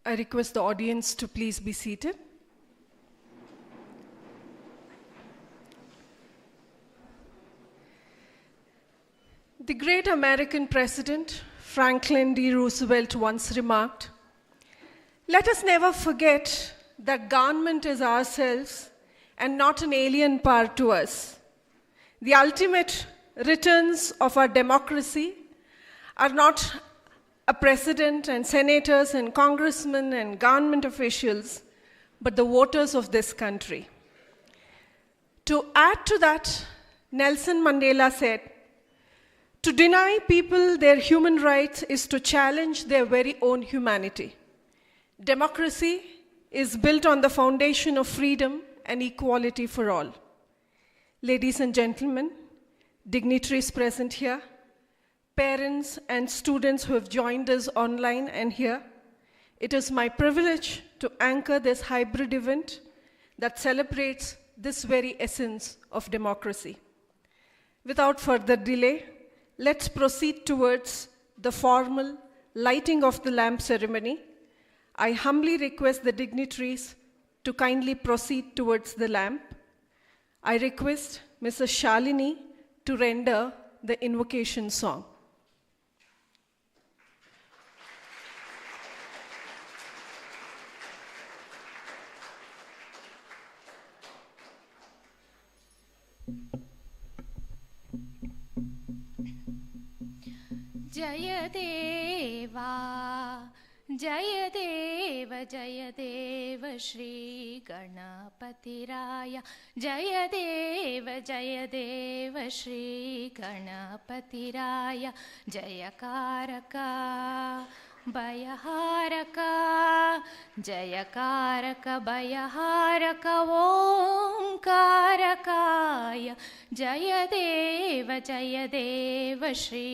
I request the audience to please be seated. The great American president, Franklin D. Roosevelt, once remarked, "Let us never forget that government is ourselves and not an alien power to us. The ultimate returns of our democracy are not a president and senators and congressmen and government officials, but the voters of this country." To add to that, Nelson Mandela said, "To deny people their human rights is to challenge their very own humanity. Democracy is built on the foundation of freedom and equality for all." Ladies and gentlemen, dignitaries present here, parents and students who have joined us online and here, it is my privilege to anchor this hybrid event that celebrates this very essence of democracy. Without further delay, let's proceed towards the formal lighting of the lamp ceremony. I humbly request the dignitaries to kindly proceed towards the lamp. I request Mrs. Shalini to render the invocation song. जय देवा जय देव श्री गणपतिराय जय देव श्री गणपतिराय जयकारका भयहारका जयकारक भयहारक ओंकारकाय जय देव श्री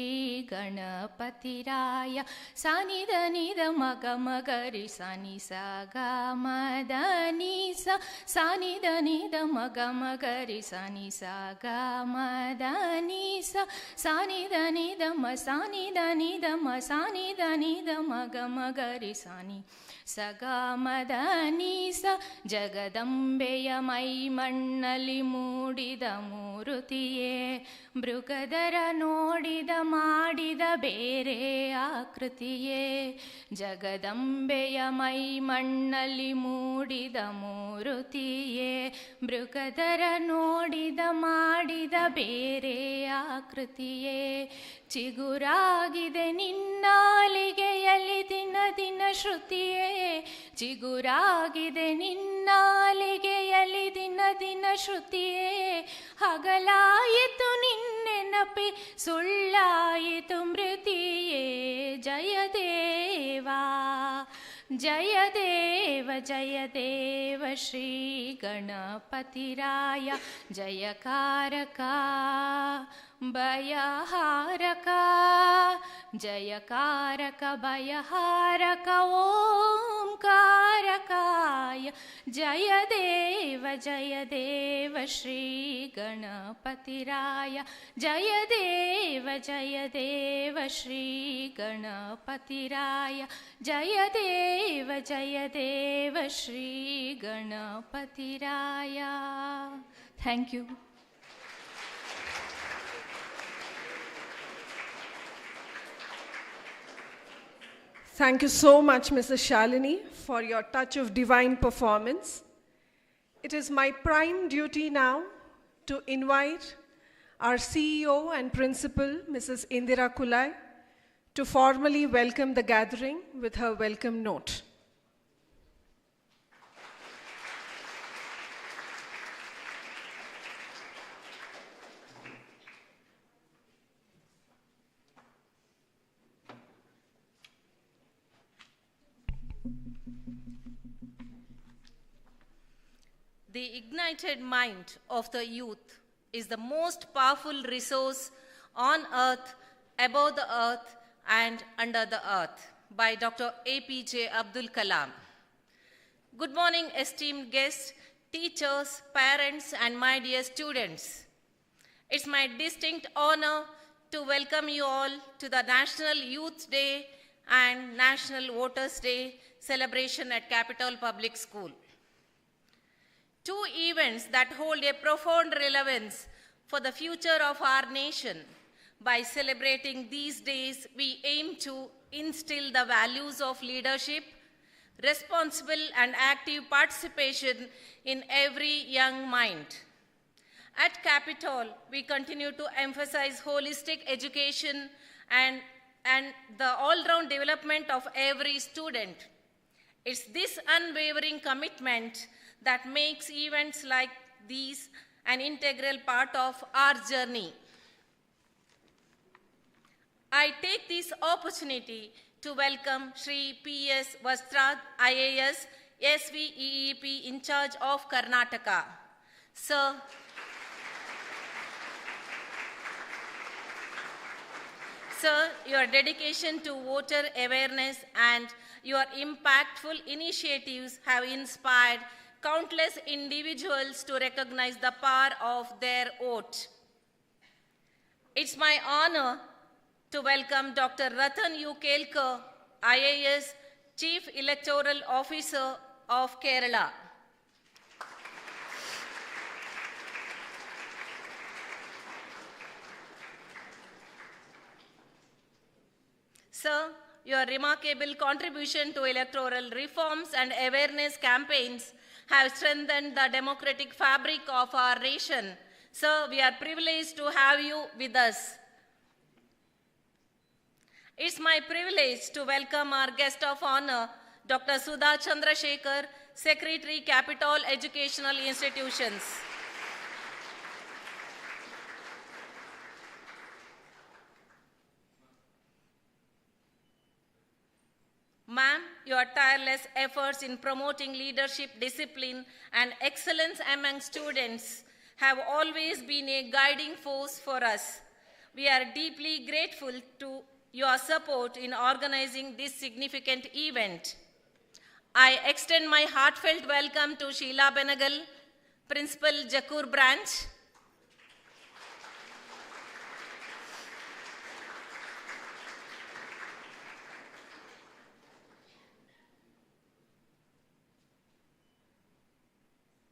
गणपतिराय सानि దని the మగ మగరి సాని సాగా మదని సా సాని దని ద మగ మగరి సాని సాగా మదని సా సాని దని ద మ సాని దని ద మ సాని దని ద మగ మగరి సాని ಸಗಾ ಮದನಿ ಸ ಜಗದಂಬೆಯ ಮೈ ಮಣ್ಣಲ್ಲಿ ಮೂಡಿದ ಮೂರುತಿಯೇ ಮೃಗದರ ನೋಡಿದ ಮಾಡಿದ ಬೇರೆ ಆಕೃತಿಯೇ ಜಗದಂಬೆಯ ಮೈ ಮಣ್ಣಲ್ಲಿ ಮೂಡಿದ ಮೂರುತಿಯೇ ಮೃಗದರ ನೋಡಿದ ಮಾಡಿದ ಬೇರೆ ಆಕೃತಿಯೇ ಚಿಗುರಾಗಿದೆ ನಿನ್ನಾಲಿಗೆಯಲ್ಲಿ ದಿನ ದಿನ ಶ್ರುತಿಯೇ ಚಿಗುರಾಗಿದೆ ನಿನ್ನಾಲಿಗೆಯಲ್ಲಿ ದಿನ ದಿನ ಶ್ರುತಿಯೇ ಹಗಲಾಯಿತು ನಿನ್ನೆನಪೆ ಸುಳ್ಳಾಯಿತು ಮೃತಿಯೇ ಜಯ ದೇವಾ ಜಯ ದೇವ ಶ್ರೀ ಗಣಪತಿರಾಯ ಜಯಕಾರಕ ಭಯಹಾರಕ ಜಯಕಾರಕ ಭಯಹಾರಕ ಓಂಕಾರಕಾಯ ಜಯ ದೇವ ಶ್ರೀ ಗಣಪತಿರಾಯ ಜಯ ದೇವ ಶ್ರೀ ಗಣಪತಿರಾಯ ಜಯ ದೇವ Shri Ganapatiraya. Thank you. Thank you so much, Mrs. Shalini, for your touch of divine performance. It is my prime duty now to invite our CEO and Principal, Mrs. Indira Kulai, to formally welcome the gathering with her welcome note. The ignited mind of the youth is the most powerful resource On Earth, Above the Earth, and Under the Earth by Dr. APJ Abdul Kalam. Good morning, esteemed guests, teachers, parents, and my dear students. It's my distinct honor to welcome you all to the National Youth Day and National Voters Day celebration at Capitol Public School. Two events that hold a profound relevance for the future of our nation. By celebrating these days, we aim to instill the values of leadership, responsible and active participation in every young mind. At Capitol, we continue to emphasize holistic education and the all-round development of every student. It's this unwavering commitment that makes events like these an integral part of our journey. I take this opportunity to welcome Shri P.S. Vastrad, IAS, SVEEP in charge of Karnataka. Sir, your dedication to voter awareness and your impactful initiatives have inspired countless individuals to recognize the power of their vote. It's my honor to welcome Dr. Ratan U. Kelkar, IAS, Chief Electoral Officer of Kerala. Sir, your remarkable contribution to electoral reforms and awareness campaigns have strengthened the democratic fabric of our nation. Sir, we are privileged to have you with us. It's my privilege to welcome our guest of honor, Dr. Sudha Chandrasekhar, Secretary, Capitol Educational Institutions. Ma'am, your tireless efforts in promoting leadership, discipline, and excellence among students have always been a guiding force for us. We are deeply grateful to your support in organizing this significant event. I extend my heartfelt welcome to Sheila Benagal, Principal, Jakur Branch.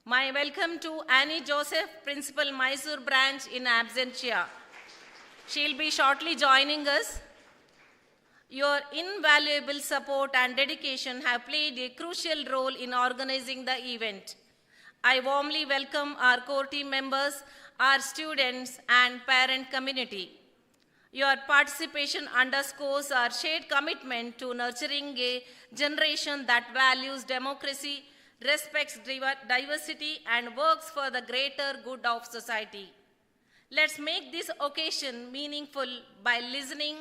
My welcome to Annie Joseph, Principal, Mysore Branch in absentia. She'll be shortly joining us. Your invaluable support and dedication have played a crucial role in organizing the event. I warmly welcome our core team members, our students, and parent community. Your participation underscores our shared commitment to nurturing a generation that values democracy, respects diversity, and works for the greater good of society. Let's make this occasion meaningful by listening,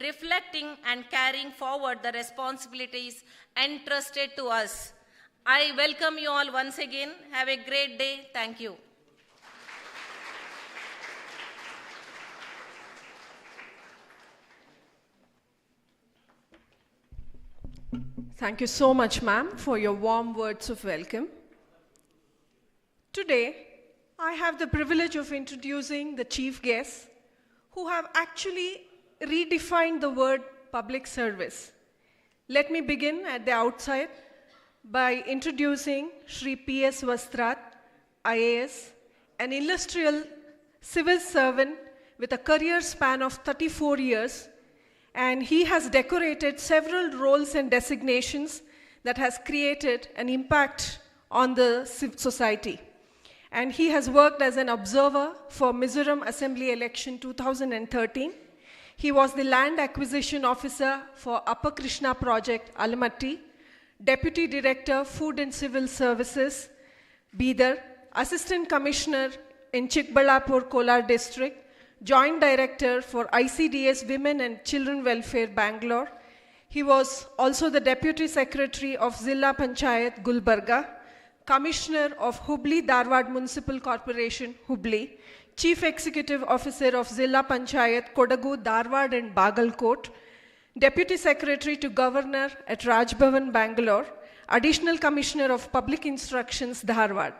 reflecting, and carrying forward the responsibilities entrusted to us. I welcome you all once again. Have a great day. Thank you. Thank you so much, ma'am, for your warm words of welcome. Today, I have the privilege of introducing the chief guests who have actually redefined the word public service. Let me begin at the outside by introducing Shri P.S. Vastrat, IAS, an illustrious civil servant with a career span of 34 years, and he has decorated several roles and designations that has created an impact on the society. And he has worked as an observer for Mizoram Assembly election 2013. He was the land acquisition officer for Upper Krishna project, Alamatti, Deputy Director, Food and Civil Services, Bidar, Assistant Commissioner in Chikbalapur, Kolar District, Joint Director for ICDS Women and Children Welfare, Bangalore. He was also the Deputy Secretary of Zilla Panchayat, Gulbarga, Commissioner of Hubli Dharwad Municipal Corporation, Hubli, Chief Executive Officer of Zilla Panchayat, Kodagu, Dharwad and Bagalkot, Deputy Secretary to Governor at Rajbhavan, Bangalore, Additional Commissioner of Public Instructions, Dharwad.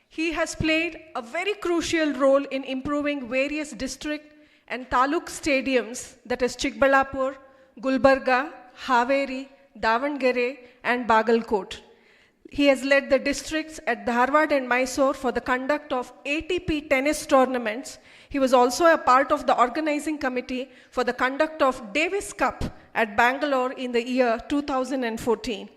He has played a very crucial role in improving various district and taluk stadiums, that is Chikbalapur, Gulbarga, Haveri, Davangere, and Bagalkot. He has led the districts at Dharwad and Mysore for the conduct of ATP tennis tournaments. He was also a part of the organizing committee for the conduct of Davis Cup at Bangalore in the year 2014.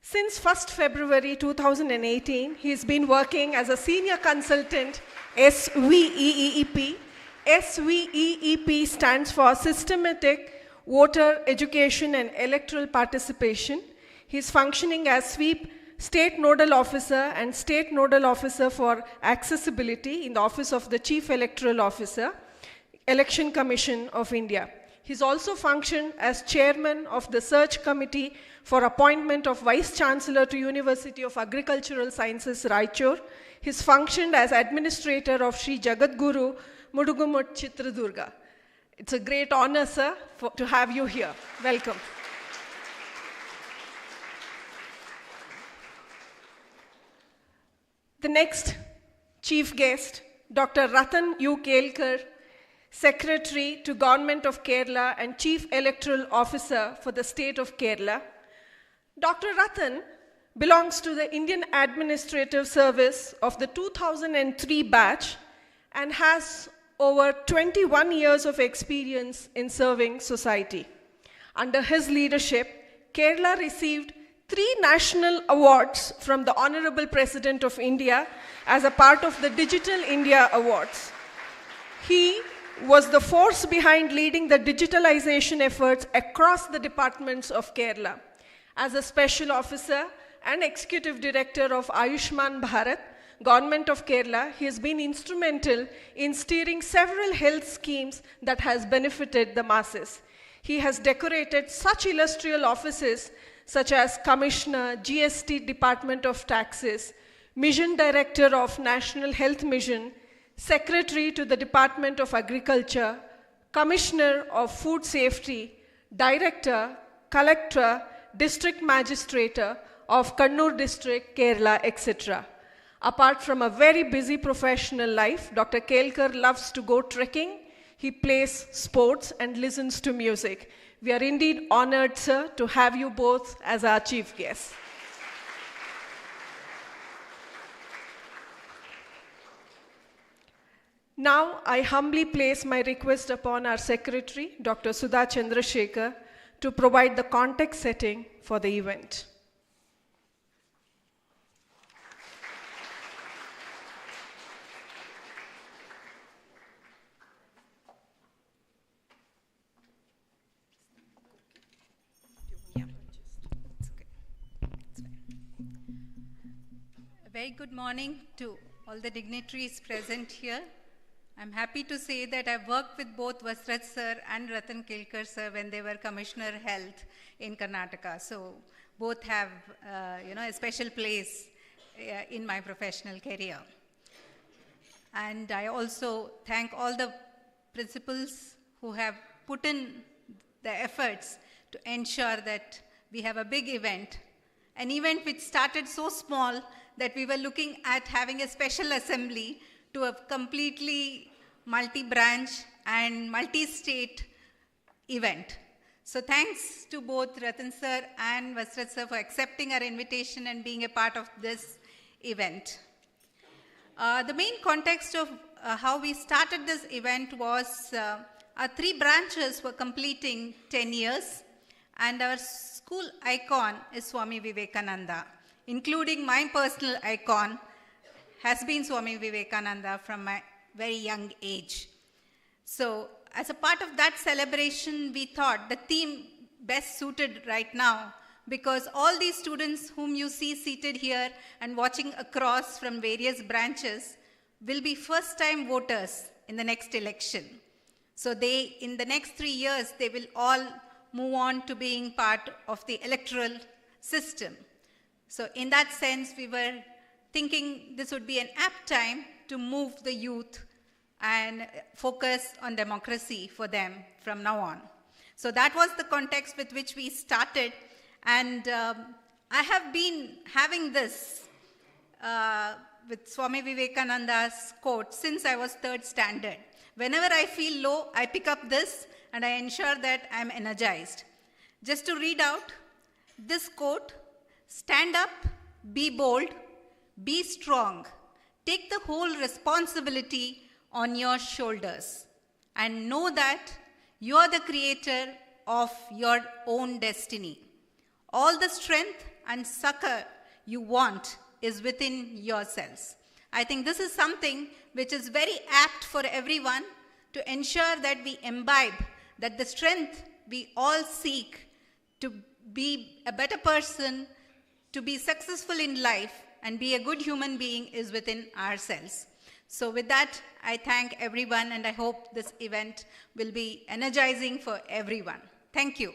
Since 1st February 2018, he has been working as a senior consultant SVEEP. SVEEP stands for Systematic Voter Education and Electoral Participation. He is functioning as SWEEP State Nodal Officer and State Nodal Officer for Accessibility in the Office of the Chief Electoral Officer, Election Commission of India. He's also functioned as chairman of the search committee for appointment of Vice Chancellor to University of Agricultural Sciences, Raichur. He's functioned as administrator of Sri Jagadguru Mudugumut Chitradurga. It's a great honor, sir, to have you here. Welcome. The next chief guest, Dr. Ratan U. Kelkar, Secretary to Government of Kerala and Chief Electoral Officer for the state of Kerala. Dr. Ratan belongs to the Indian Administrative Service of the 2003 batch and has over 21 years of experience in serving society. Under his leadership, Kerala received 3 national awards from the Honorable President of India as a part of the Digital India Awards. He was the force behind leading the digitalization efforts across the departments of Kerala. As a special officer and executive director of Ayushman Bharat, Government of Kerala, he has been instrumental in steering several health schemes that has benefited the masses. He has decorated such illustrious offices such as Commissioner, GST Department of Taxes, Mission Director of National Health Mission, Secretary to the Department of Agriculture, Commissioner of Food Safety, Director, Collector, District Magistrate of Kannur District, Kerala, etc. Apart from a very busy professional life, Dr. Kelkar loves to go trekking, he plays sports and listens to music. We are indeed honored, sir, to have you both as our chief guests. Now, I humbly place my request upon our secretary, Dr. Sudha Chandrasekhar, to provide the context setting for the event. A very good morning to all the dignitaries present here. I'm happy to say that I've worked with both Vasrat sir and Ratan Kelkar sir when they were Commissioner Health in Karnataka. So both have a special place in my professional career. And I also thank all the principals who have put in the efforts to ensure that we have a big event, an event which started so small that we were looking at having a special assembly to a completely multi-branch and multi-state event. So thanks to both Ratan sir and Vasrat sir for accepting our invitation and being a part of this event. The main context of how we started this event was our 3 branches were completing 10 years and our school icon is Swami Vivekananda, including my personal icon has been Swami Vivekananda from my very young age. So as a part of that celebration, we thought the theme best suited right now because all these students whom you see seated here and watching across from various branches will be first-time voters in the next election. So in the next 3 years, they will all move on to being part of the electoral system. So in that sense, we were thinking this would be an apt time to move the youth and focus on democracy for them from now on. So that was the context with which we started. And I have been having this with Swami Vivekananda's quote since I was third standard. Whenever I feel low, I pick up this and I ensure that I'm energized. Just to read out this quote: stand up, be bold, be strong, take the whole responsibility on your shoulders, and know that you are the creator of your own destiny. All the strength and succor you want is within yourselves. I think this is something which is very apt for everyone to ensure that we imbibe that the strength we all seek to be a better person, to be successful in life, and be a good human being is within ourselves. So with that, I thank everyone, and I hope this event will be energizing for everyone. Thank you.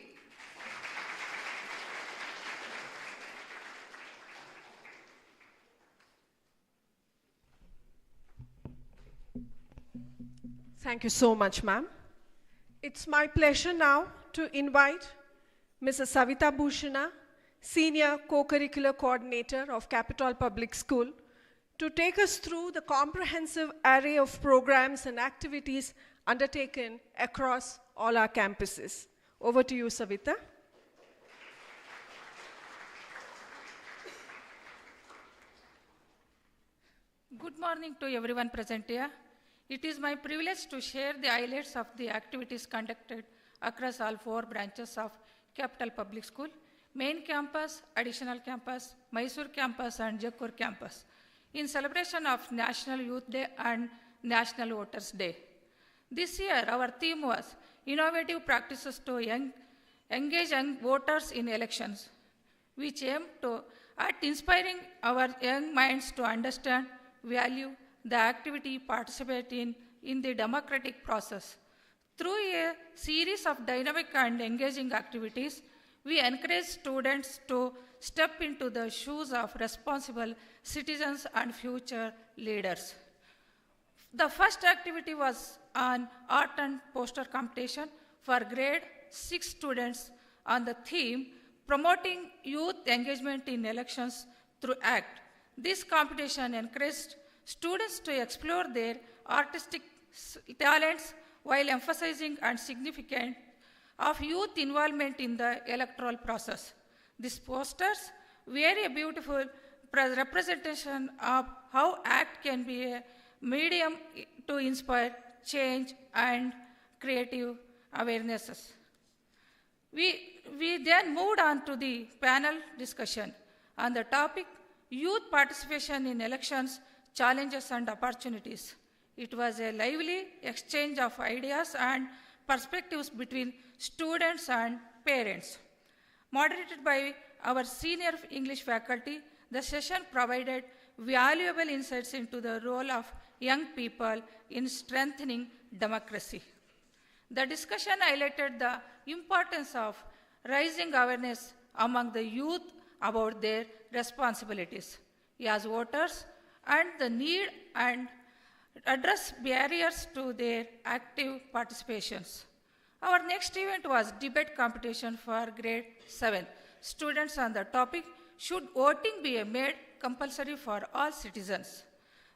Thank you so much, ma'am. It's my pleasure now to invite Mrs. Savita Bhushana, Senior Co-Curricular Coordinator of Capitol Public School, to take us through the comprehensive array of programs and activities undertaken across all our campuses. Over to you, Savita. Good morning to everyone present here. It is my privilege to share the highlights of the activities conducted across all 4 branches of Capital Public School: main campus, additional campus, Mysore campus, and Jakkur campus, in celebration of National Youth Day and National Voters Day. This year, our theme was Innovative Practices to Engage Young Voters in Elections, which aimed at inspiring our young minds to understand, value the activity, participate in the democratic process. Through a series of dynamic and engaging activities, we encourage students to step into the shoes of responsible citizens and future leaders. The first activity was an art and poster competition for grade 6 students on the theme Promoting Youth Engagement in Elections through ACT. This competition encouraged students to explore their artistic talents while emphasizing and significance of youth involvement in the electoral process. These posters were a beautiful representation of how ACT can be a medium to inspire change and creative awarenesses. We then moved on to the panel discussion on the topic Youth Participation in Elections, Challenges and Opportunities. It was a lively exchange of ideas and perspectives between students and parents. Moderated by our senior English faculty, the session provided valuable insights into the role of young people in strengthening democracy. The discussion highlighted the importance of raising awareness among the youth about their responsibilities as voters and the need and address barriers to their active participations. Our next event was debate competition for grade 7 students on the topic, should voting be made compulsory for all citizens?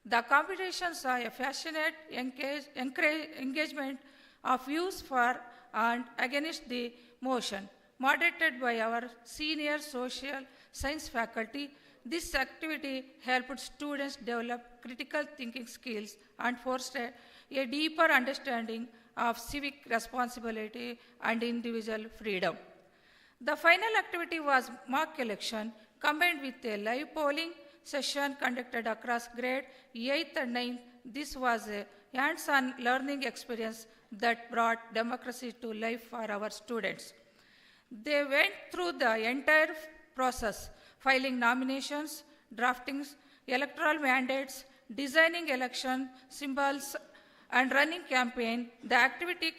The competition saw a passionate engagement of views for and against the motion. Moderated by our senior social science faculty, this activity helped students develop critical thinking skills and fostered a deeper understanding of civic responsibility and individual freedom. The final activity was mock election combined with a live polling session conducted across grade 8th and 9th. This was a hands-on learning experience that brought democracy to life for our students. They went through the entire process, filing nominations, drafting electoral mandates, designing election symbols, and running campaign. The activity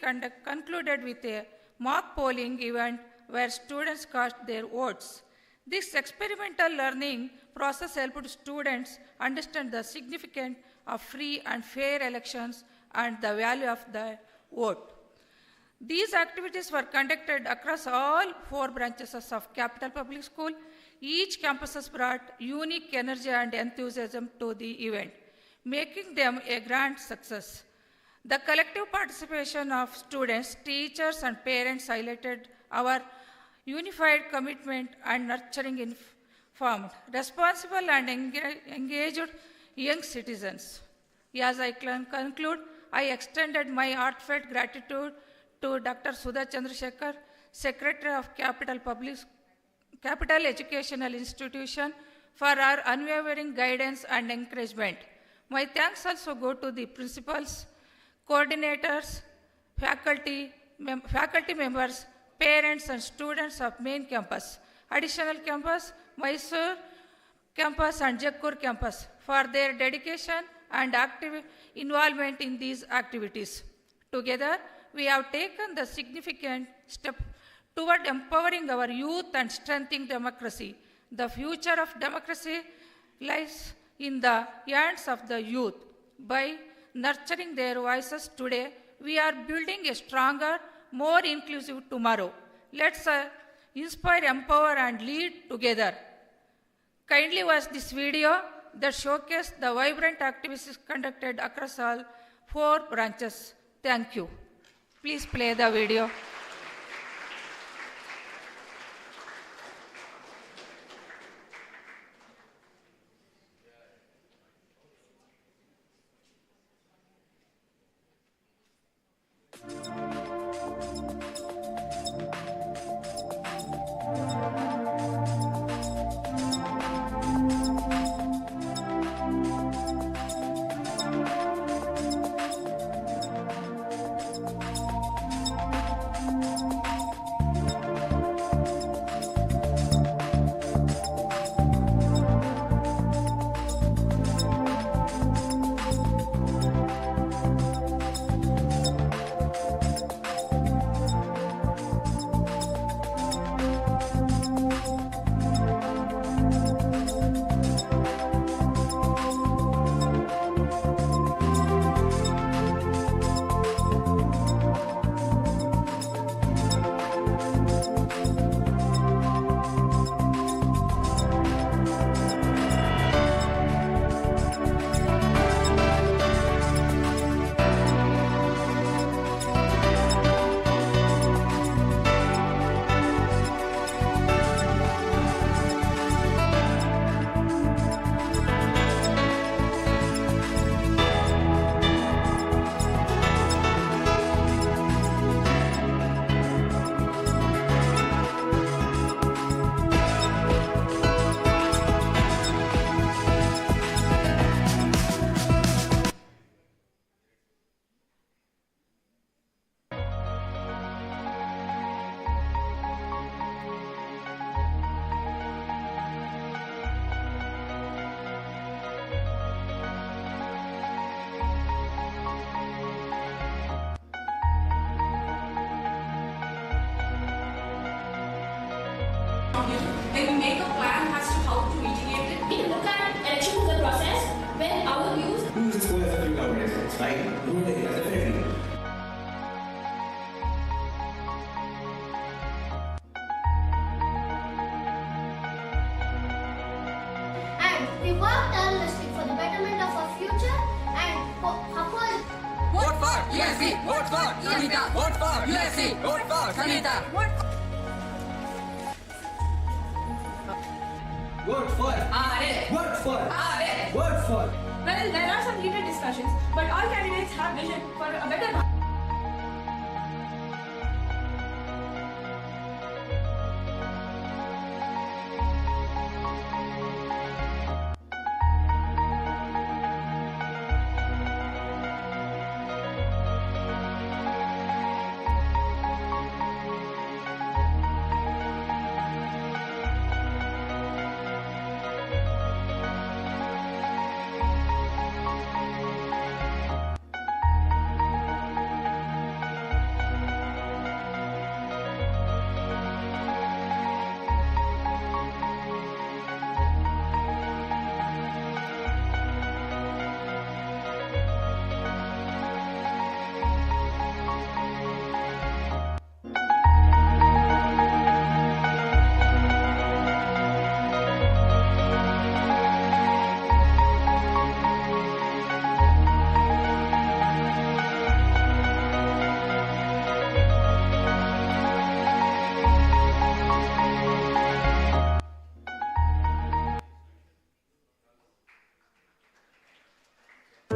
concluded with a mock polling event where students cast their votes. This experimental learning process helped students understand the significance of free and fair elections and the value of the vote. These activities were conducted across all 4 branches of Capital Public School. Each campus has brought unique energy and enthusiasm to the event, making them a grand success. The collective participation of students, teachers, and parents highlighted our unified commitment and nurturing informed, responsible, and engaged young citizens. As I conclude, I extended my heartfelt gratitude to Dr. Sudha Chandrasekhar, Secretary of Capital Educational Institution, for our unwavering guidance and encouragement. My thanks also go to the principals, coordinators, faculty members, parents, and students of main campus, additional campus, Mysore campus, and Jakkur campus for their dedication and active involvement in these activities. Together, we have taken the significant step toward empowering our youth and strengthening democracy. The future of democracy lies in the hands of the youth. By nurturing their voices today, we are building a stronger, more inclusive tomorrow. Let's inspire, empower, and lead together. Kindly watch this video that showcases the vibrant activities conducted across all 4 branches. Thank you. Please play the video. When we make a plan as to how to mitigate it, we can look at election as a process where our views. Who is this who has a few governments, right? Who is it? Definitely. And we work tirelessly for the betterment of our future and uphold. Vote for USC. Vote for Sanita. Vote for USC. Vote for Sanita. Vote for. RA. Vote for. RA. Vote for. Well, there are some heated discussions, but all candidates have vision for a better.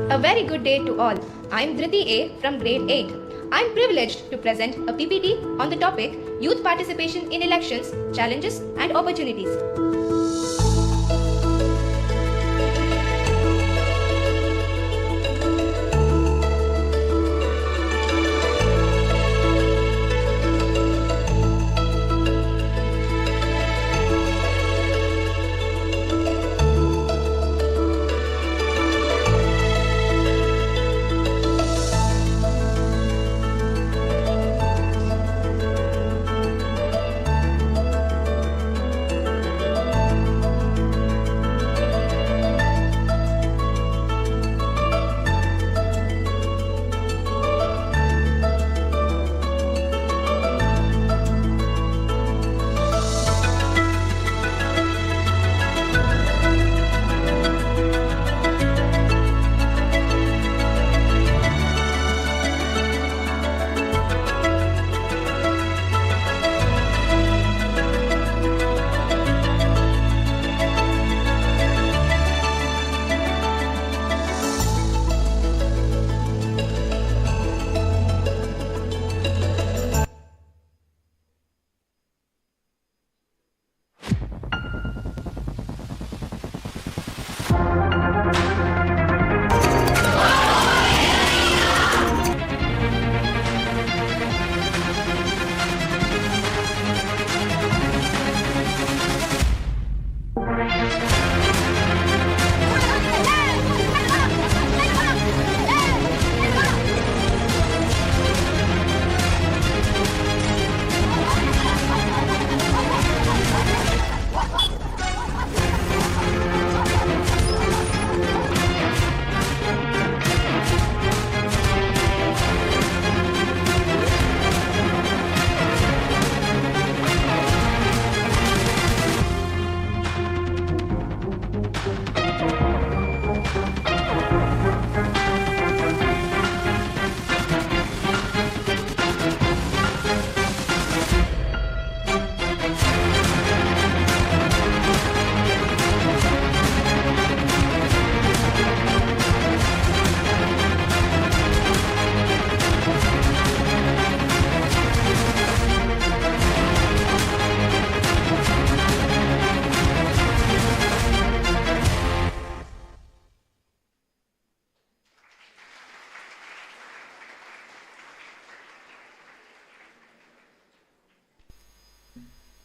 A very good day to all. I'm Dhriti A from grade 8. I'm privileged to present a PPT on the topic Youth Participation in Elections, Challenges and Opportunities.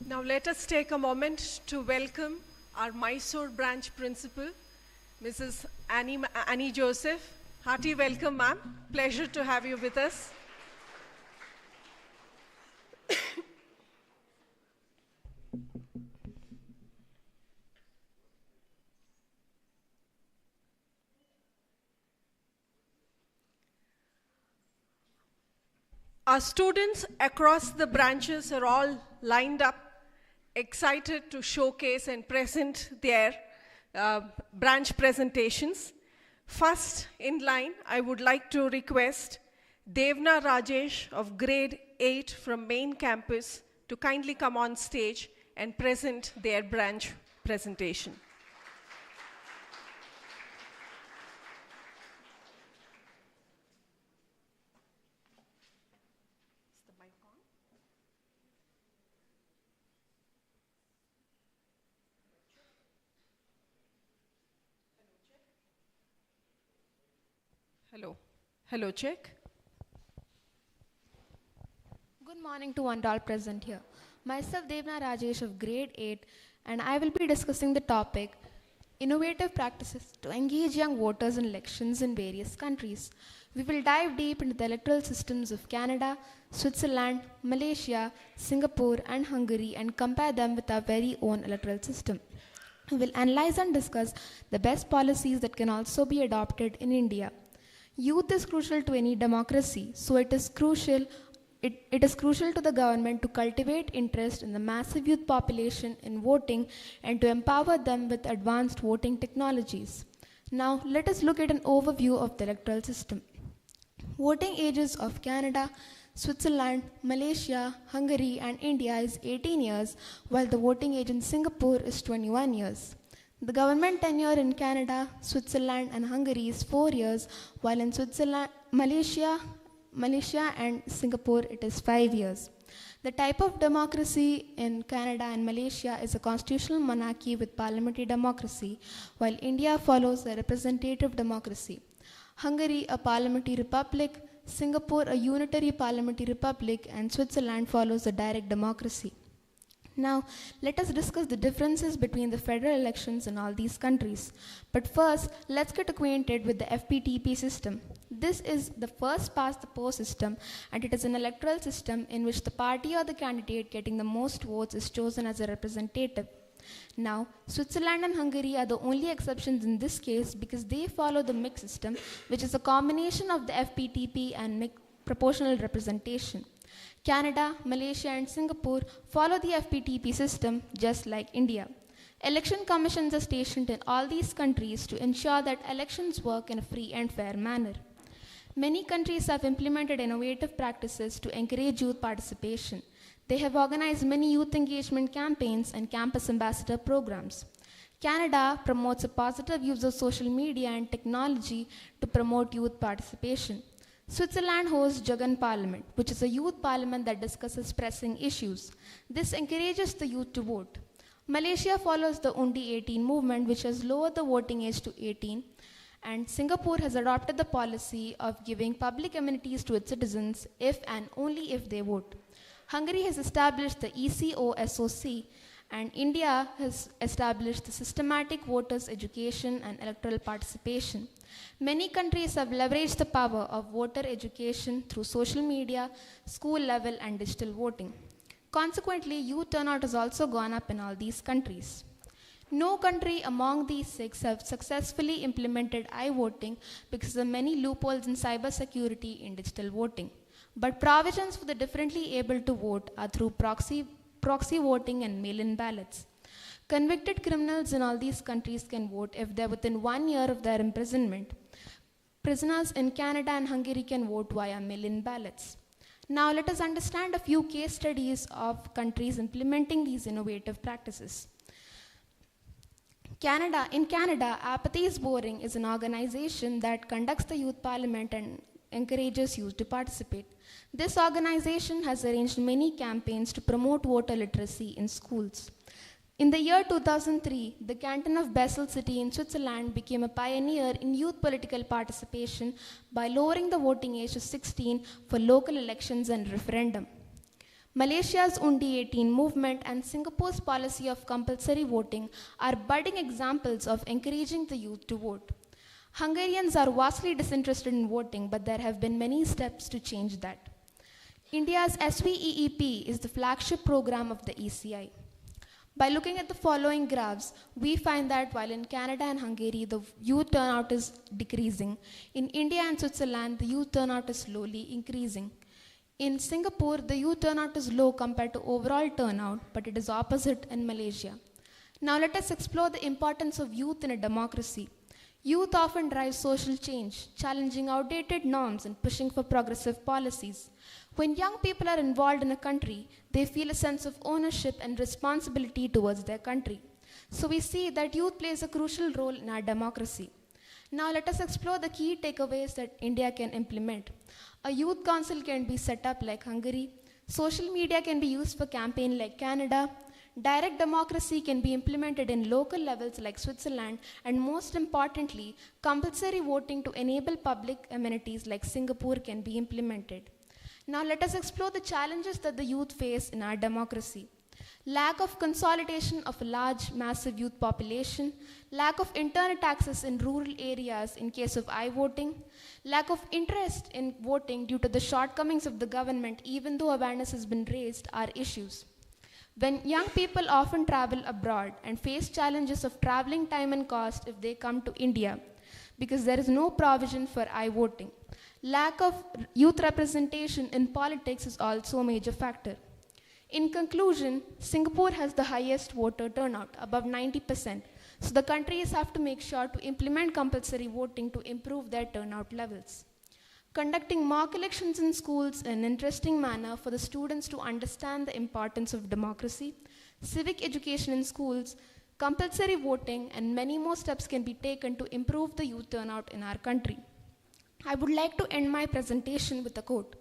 Now let us take a moment to welcome our Mysore branch principal, Mrs. Annie Joseph. Hearty welcome, ma'am. Pleasure to have you with us. Our students across the branches are all lined up, excited to showcase and present their branch presentations. First in line, I would like to request Devna Rajesh of grade 8 from main campus to kindly come on stage and present their branch presentation. Hello. Hello, check. Good morning to one and all present here. Myself Devna Rajesh of grade 8 and I will be discussing the topic Innovative Practices to Engage Young Voters in Elections in Various Countries. We will dive deep into the electoral systems of Canada, Switzerland, Malaysia, Singapore and Hungary and compare them with our very own electoral system. We will analyze and discuss the best policies that can also be adopted in India. Youth is crucial to any democracy, so it is crucial to the government to cultivate interest in the massive youth population in voting and to empower them with advanced voting technologies. Now, let us look at an overview of the electoral system. Voting ages of Canada, Switzerland, Malaysia, Hungary and India is 18 years, while the voting age in Singapore is 21 years. The government tenure in Canada, Switzerland, and Hungary is 4 years, while in Switzerland, Malaysia and Singapore it is 5 years. The type of democracy in Canada and Malaysia is a constitutional monarchy with parliamentary democracy, while India follows a representative democracy. Hungary, a parliamentary republic, Singapore, a unitary parliamentary republic, and Switzerland follows a direct democracy. Now, let us discuss the differences between the federal elections in all these countries. But first, let's get acquainted with the FPTP system. This is the first past the post system, and it is an electoral system in which the party or the candidate getting the most votes is chosen as a representative. Now, Switzerland and Hungary are the only exceptions in this case because they follow the mixed system, which is a combination of the FPTP and proportional representation. Canada, Malaysia, and Singapore follow the FPTP system just like India. Election commissions are stationed in all these countries to ensure that elections work in a free and fair manner. Many countries have implemented innovative practices to encourage youth participation. They have organized many youth engagement campaigns and campus ambassador programs. Canada promotes a positive use of social media and technology to promote youth participation. Switzerland hosts Jagan Parliament, which is a youth parliament that discusses pressing issues. This encourages the youth to vote. Malaysia follows the Undi 18 movement, which has lowered the voting age to 18, and Singapore has adopted the policy of giving public amenities to its citizens if and only if they vote. Hungary has established the ECOSOC, and India has established the systematic voters' education and electoral participation. Many countries have leveraged the power of voter education through social media, school level, and digital voting. Consequently, youth turnout has also gone up in all these countries. No country among these 6 have successfully implemented I-voting because of many loopholes in cybersecurity in digital voting. But provisions for the differently able to vote are through proxy voting and mail-in ballots. Convicted criminals in all these countries can vote if they're within 1 year of their imprisonment. Prisoners in Canada and Hungary can vote via mail-in ballots. Now let us understand a few case studies of countries implementing these innovative practices. In Canada, Apathy is Boring is an organization that conducts the youth parliament and encourages youth to participate. This organization has arranged many campaigns to promote voter literacy in schools. In the year 2003, the canton of Basel City in Switzerland became a pioneer in youth political participation by lowering the voting age to 16 for local elections and referendum. Malaysia's Undi 18 movement and Singapore's policy of compulsory voting are budding examples of encouraging the youth to vote. Hungarians are vastly disinterested in voting, but there have been many steps to change that. India's SVEEP is the flagship program of the ECI. By looking at the following graphs, we find that while in Canada and Hungary, the youth turnout is decreasing, in India and Switzerland, the youth turnout is slowly increasing. In Singapore, the youth turnout is low compared to overall turnout, but it is opposite in Malaysia. Now let us explore the importance of youth in a democracy. Youth often drive social change, challenging outdated norms and pushing for progressive policies. When young people are involved in a country, they feel a sense of ownership and responsibility towards their country. So we see that youth plays a crucial role in our democracy. Now let us explore the key takeaways that India can implement. A youth council can be set up like Hungary. Social media can be used for campaign like Canada. Direct democracy can be implemented in local levels like Switzerland, and most importantly, compulsory voting to enable public amenities like Singapore can be implemented. Now let us explore the challenges that the youth face in our democracy. Lack of consolidation of a large, massive youth population, lack of internet access in rural areas in case of I-voting, lack of interest in voting due to the shortcomings of the government even though awareness has been raised are issues. When young people often travel abroad and face challenges of traveling time and cost if they come to India because there is no provision for I-voting. Lack of youth representation in politics is also a major factor. In conclusion, Singapore has the highest voter turnout, above 90%. So the countries have to make sure to implement compulsory voting to improve their turnout levels. Conducting mock elections in schools in an interesting manner for the students to understand the importance of democracy, civic education in schools, compulsory voting, and many more steps can be taken to improve the youth turnout in our country. I would like to end my presentation with a quote.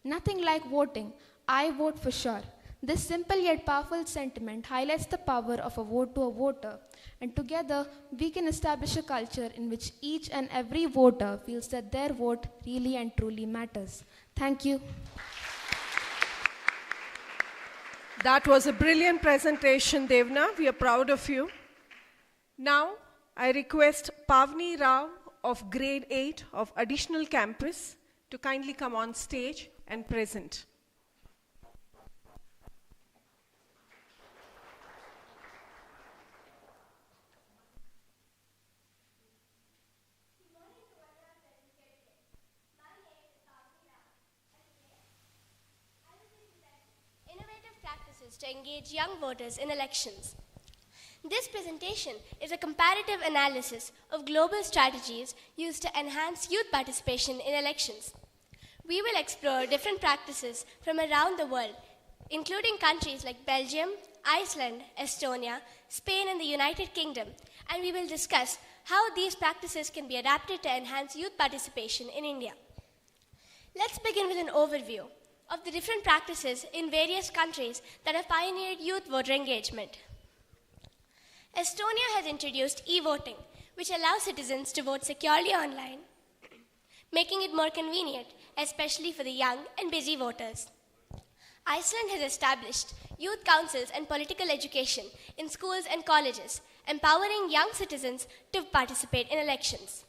Nothing like voting. I vote for sure. This simple yet powerful sentiment highlights the power of a vote to a voter, and together we can establish a culture in which each and every voter feels that their vote really and truly matters. Thank you. That was a brilliant presentation, Devna. We are proud of you. Now, I request Pavni Rao of Grade 8 of Additional Campus to kindly come on stage and present. To engage young voters in elections. This presentation is a comparative analysis of global strategies used to enhance youth participation in elections. We will explore different practices from around the world, including countries like Belgium, Iceland, Estonia, Spain, and the United Kingdom, and we will discuss how these practices can be adapted to enhance youth participation in India. Let's begin with an overview of the different practices in various countries that have pioneered youth voter engagement. Estonia has introduced e-voting, which allows citizens to vote securely online, making it more convenient, especially for the young and busy voters. Iceland has established youth councils and political education in schools and colleges, empowering young citizens to participate in elections.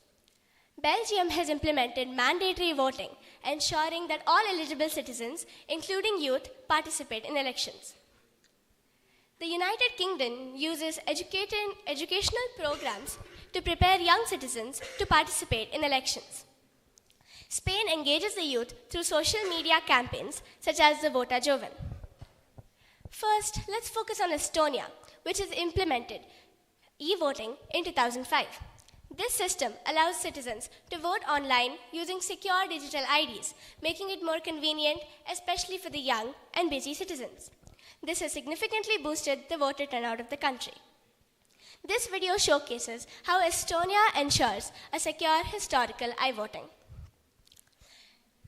Belgium has implemented mandatory voting, ensuring that all eligible citizens, including youth, participate in elections. The United Kingdom uses educational programs to prepare young citizens to participate in elections. Spain engages the youth through social media campaigns such as the Vota Joven. First, let's focus on Estonia, which has implemented e-voting in 2005. This system allows citizens to vote online using secure digital IDs, making it more convenient, especially for the young and busy citizens. This has significantly boosted the voter turnout of the country. This video showcases how Estonia ensures a secure historical i-voting.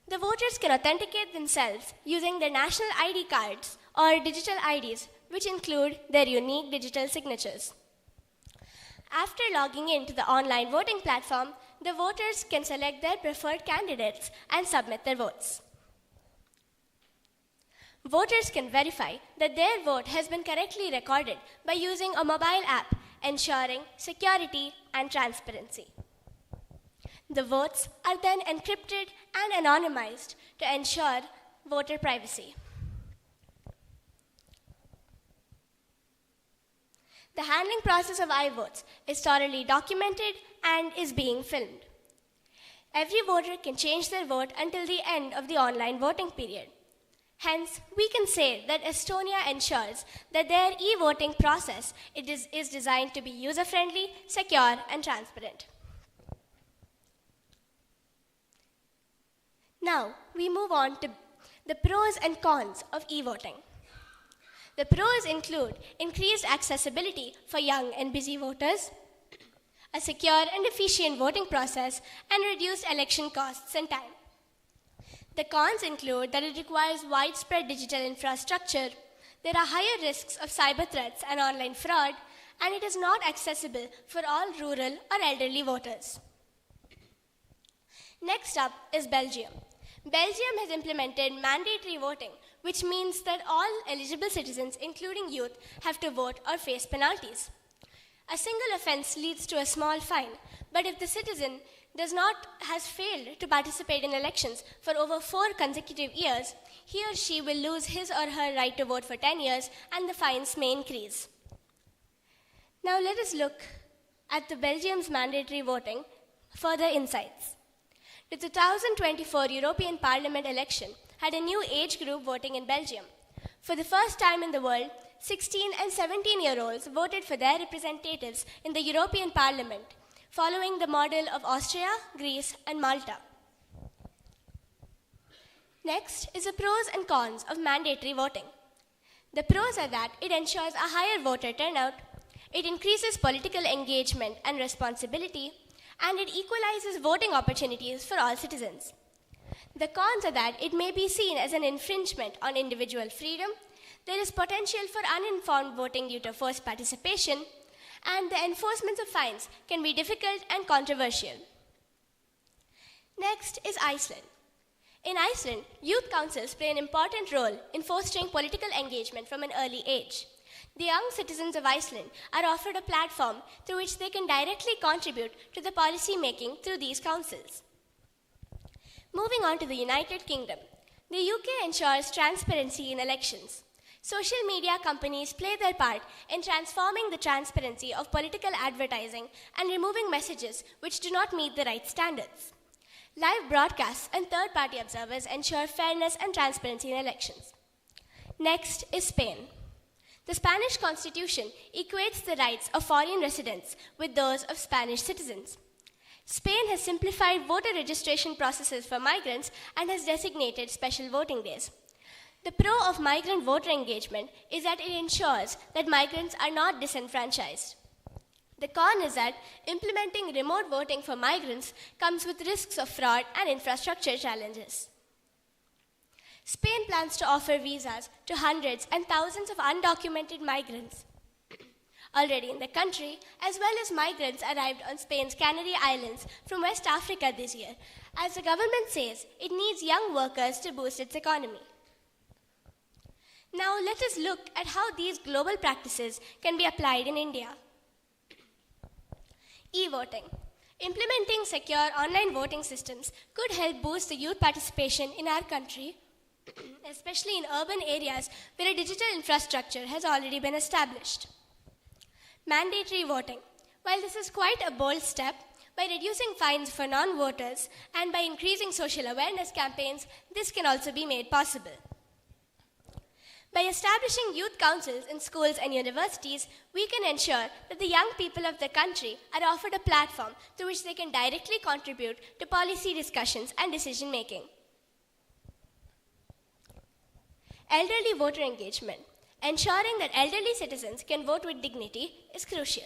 The voters can authenticate themselves using their national ID cards or digital IDs, which include their unique digital signatures. After logging into the online voting platform, the voters can select their preferred candidates and submit their votes. Voters can verify that their vote has been correctly recorded by using a mobile app, ensuring security and transparency. The votes are then encrypted and anonymized to ensure voter privacy. The handling process of iVotes is thoroughly documented and is being filmed. Every voter can change their vote until the end of the online voting period. Hence, we can say that Estonia ensures that their e-voting process is designed to be user-friendly, secure, and transparent. Now, we move on to the pros and cons of e-voting. The pros include increased accessibility for young and busy voters, a secure and efficient voting process, and reduced election costs and time. The cons include that it requires widespread digital infrastructure, there are higher risks of cyber threats and online fraud, and it is not accessible for all rural or elderly voters. Next up is Belgium. Belgium has implemented mandatory voting, which means that all eligible citizens, including youth, have to vote or face penalties. A single offense leads to a small fine, but if the citizen has failed to participate in elections for over 4 consecutive years, he or she will lose his or her right to vote for 10 years, and the fines may increase. Now let us look at the Belgium's mandatory voting for the insights. The 2024 European Parliament election had a new age group voting in Belgium. For the first time in the world, 16 and 17-year-olds voted for their representatives in the European Parliament, following the model of Austria, Greece, and Malta. Next is the pros and cons of mandatory voting. The pros are that it ensures a higher voter turnout, It increases political engagement and responsibility, and it equalizes voting opportunities for all citizens. The cons are that it may be seen as an infringement on individual freedom, there is potential for uninformed voting due to forced participation, and the enforcement of fines can be difficult and controversial. Next is Iceland. In Iceland, youth councils play an important role in fostering political engagement from an early age. The young citizens of Iceland are offered a platform through which they can directly contribute to the policy making through these councils. Moving on to the United Kingdom, the UK ensures transparency in elections. Social media companies play their part in transforming the transparency of political advertising and removing messages which do not meet the right standards. Live broadcasts and third-party observers ensure fairness and transparency in elections. Next is Spain. The Spanish Constitution equates the rights of foreign residents with those of Spanish citizens. Spain has simplified voter registration processes for migrants and has designated special voting days. The pro of migrant voter engagement is that it ensures that migrants are not disenfranchised. The con is that implementing remote voting for migrants comes with risks of fraud and infrastructure challenges. Spain plans to offer visas to hundreds and thousands of undocumented migrants already in the country, as well as migrants arrived on Spain's Canary Islands from West Africa this year, as the government says it needs young workers to boost its economy. Now let us look at how these global practices can be applied in India. E-voting. Implementing secure online voting systems could help boost the youth participation in our country, especially in urban areas where a digital infrastructure has already been established. Mandatory voting. While this is quite a bold step, by reducing fines for non-voters and by increasing social awareness campaigns, this can also be made possible. By establishing youth councils in schools and universities, we can ensure that the young people of the country are offered a platform through which they can directly contribute to policy discussions and decision making. Elderly voter engagement. Ensuring that elderly citizens can vote with dignity is crucial.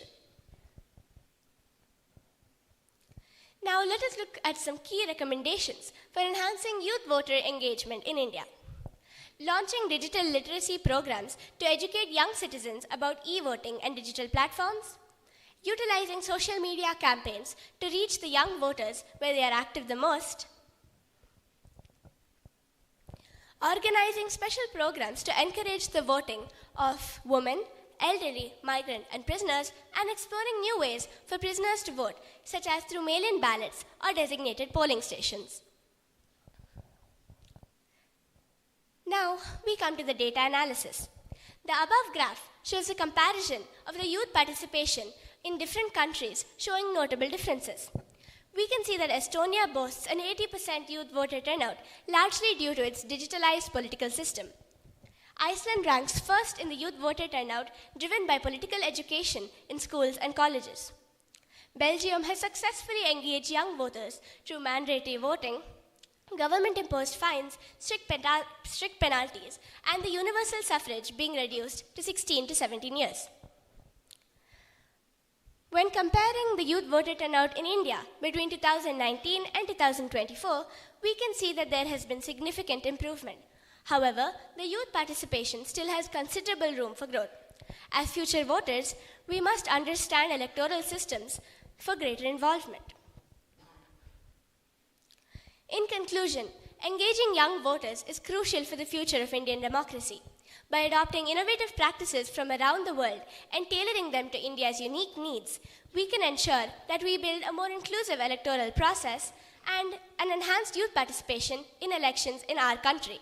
Now let us look at some key recommendations for enhancing youth voter engagement in India. Launching digital literacy programs to educate young citizens about e-voting and digital platforms. Utilizing social media campaigns to reach the young voters where they are active the most. Organizing special programs to encourage the voting of women, elderly, migrant, and prisoners, and exploring new ways for prisoners to vote, such as through mail-in ballots or designated polling stations. Now, we come to the data analysis. The above graph shows a comparison of the youth participation in different countries, showing notable differences. We can see that Estonia boasts an 80% youth voter turnout, largely due to its digitalized political system. Iceland ranks first in the youth voter turnout, driven by political education in schools and colleges. Belgium has successfully engaged young voters through mandatory voting, government-imposed fines, strict penalties, and the universal suffrage being reduced to 16 to 17 years. When comparing the youth voter turnout in India between 2019 and 2024, we can see that there has been significant improvement. However, the youth participation still has considerable room for growth. As future voters, we must understand electoral systems for greater involvement. In conclusion, engaging young voters is crucial for the future of Indian democracy. By adopting innovative practices from around the world and tailoring them to India's unique needs, we can ensure that we build a more inclusive electoral process and an enhanced youth participation in elections in our country.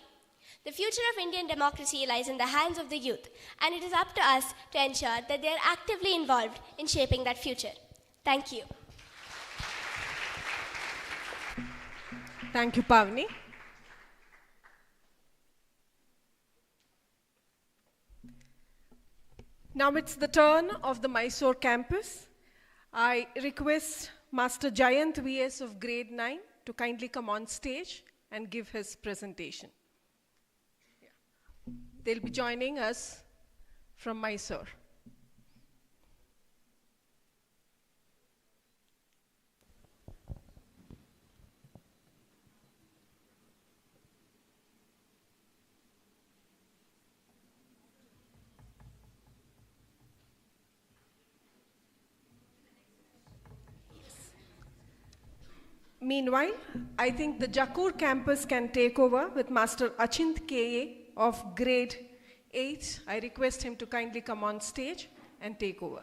The future of Indian democracy lies in the hands of the youth, and it is up to us to ensure that they are actively involved in shaping that future. Thank you. Thank you, Pavni. Now it's the turn of the Mysore campus. I request Master Jayant VS of grade 9 to kindly come on stage and give his presentation. They'll be joining us from Mysore. Meanwhile, I think the Jakur campus can take over with Master Achint K.A. of grade 8. I request him to kindly come on stage and take over.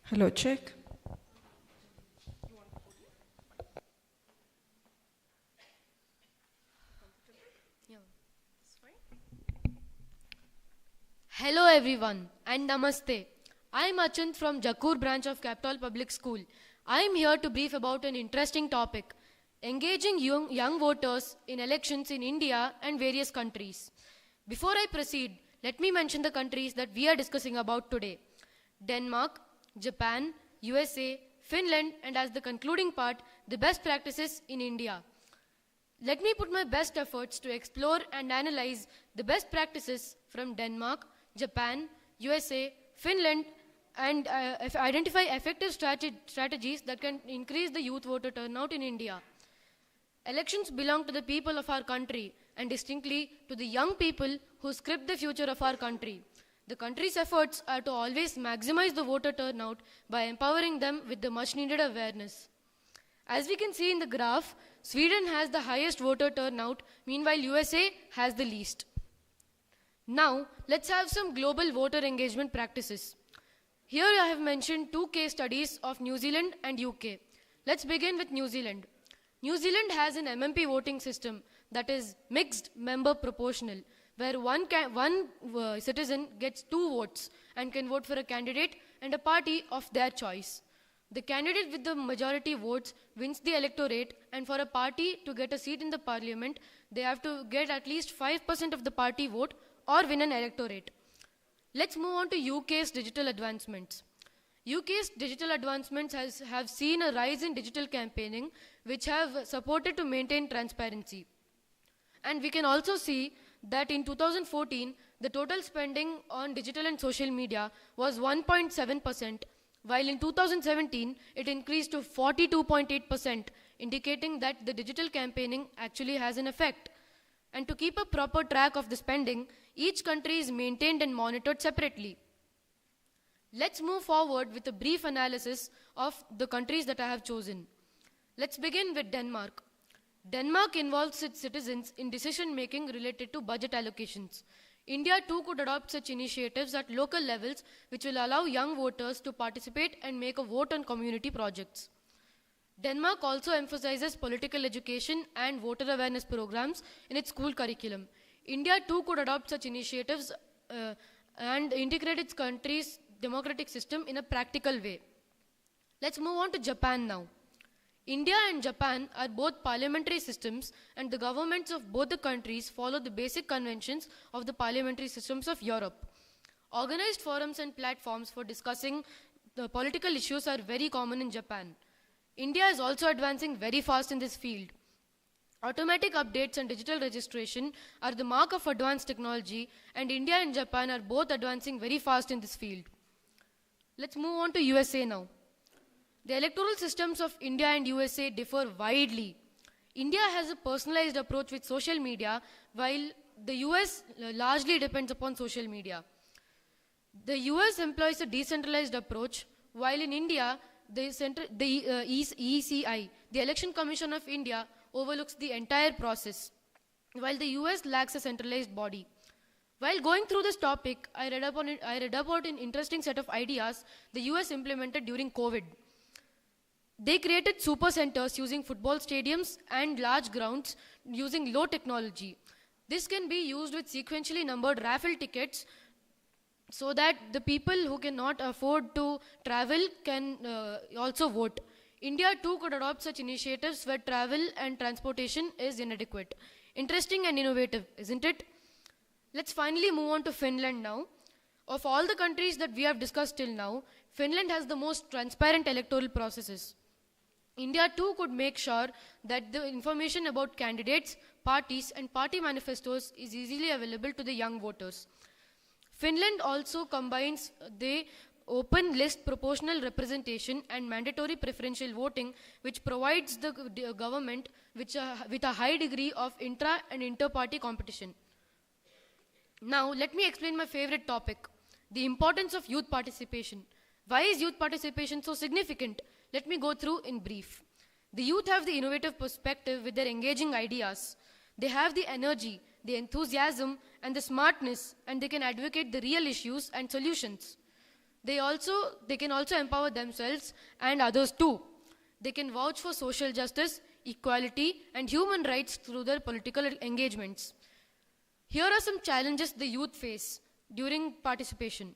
Hello, check. Hello everyone and Namaste. I am Achint from Jakur branch of Capital Public School. I am here to brief about an interesting topic, engaging young voters in elections in India and various countries. Before I proceed, let me mention the countries that we are discussing about today. Denmark, Japan, USA, Finland, and as the concluding part, the best practices in India. Let me put my best efforts to explore and analyze the best practices from Denmark, Japan, USA, Finland, and identify effective strategies that can increase the youth voter turnout in India. Elections belong to the people of our country and distinctly to the young people who script the future of our country. The country's efforts are to always maximize the voter turnout by empowering them with the much needed awareness. As we can see in the graph, Sweden has the highest voter turnout, meanwhile USA has the least. Now, let's have some global voter engagement practices. Here I have mentioned 2 case studies of New Zealand and UK. Let's begin with New Zealand. New Zealand has an MMP voting system that is mixed member proportional, where one citizen gets 2 votes and can vote for a candidate and a party of their choice. The candidate with the majority votes wins the electorate, and for a party to get a seat in the parliament, they have to get at least 5% of the party vote or win an electorate. Let's move on to UK's digital advancements. UK's digital advancements have seen a rise in digital campaigning, which have supported to maintain transparency. And we can also see that in 2014, the total spending on digital and social media was 1.7%, while in 2017, it increased to 42.8%, indicating that the digital campaigning actually has an effect. And to keep a proper track of the spending, each country is maintained and monitored separately. Let's move forward with a brief analysis of the countries that I have chosen. Let's begin with Denmark. Denmark involves its citizens in decision-making related to budget allocations. India too could adopt such initiatives at local levels, which will allow young voters to participate and make a vote on community projects. Denmark also emphasizes political education and voter awareness programs in its school curriculum. India too could adopt such initiatives and integrate its country's democratic system in a practical way. Let's move on to Japan now. India and Japan are both parliamentary systems, and the governments of both the countries follow the basic conventions of the parliamentary systems of Europe. Organized forums and platforms for discussing the political issues are very common in Japan. India is also advancing very fast in this field. Automatic updates and digital registration are the mark of advanced technology, and India and Japan are both advancing very fast in this field. Let's move on to USA now. The electoral systems of India and USA differ widely. India has a personalized approach with social media, while the US largely depends upon social media. The US employs a decentralized approach, while in India, the ECI, the Election Commission of India, overlooks the entire process, while the US lacks a centralized body. While going through this topic, I read about an interesting set of ideas the US implemented during COVID. They created super centers using football stadiums and large grounds using low technology. This can be used with sequentially numbered raffle tickets so that the people who cannot afford to travel can also vote. India too could adopt such initiatives where travel and transportation is inadequate. Interesting and innovative, isn't it? Let's finally move on to Finland now. Of all the countries that we have discussed till now, Finland has the most transparent electoral processes. India too could make sure that the information about candidates, parties, and party manifestos is easily available to the young voters. Finland also combines the open list proportional representation and mandatory preferential voting, which provides the government with a high degree of intra and inter-party competition. Now, let me explain my favorite topic, The importance of youth participation. Why is youth participation so significant? Let me go through in brief. The youth have the innovative perspective with their engaging ideas. They have the energy, the enthusiasm, and the smartness, and they can advocate the real issues and solutions. They can also empower themselves and others too. They can vouch for social justice, equality, and human rights through their political engagements. Here are some challenges the youth face during participation.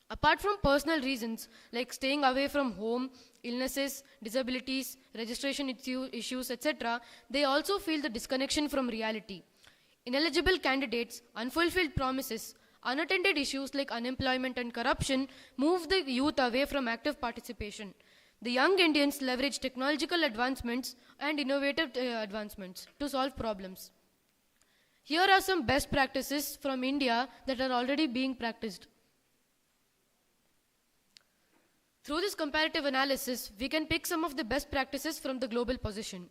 Apart from personal reasons like staying away from home, illnesses, disabilities, registration issues, etc., they also feel the disconnection from reality. Ineligible candidates, unfulfilled promises, unattended issues like unemployment and corruption move the youth away from active participation. The young Indians leverage technological advancements and innovative advancements to solve problems. Here are some best practices from India that are already being practiced. Through this comparative analysis, we can pick some of the best practices from the global position.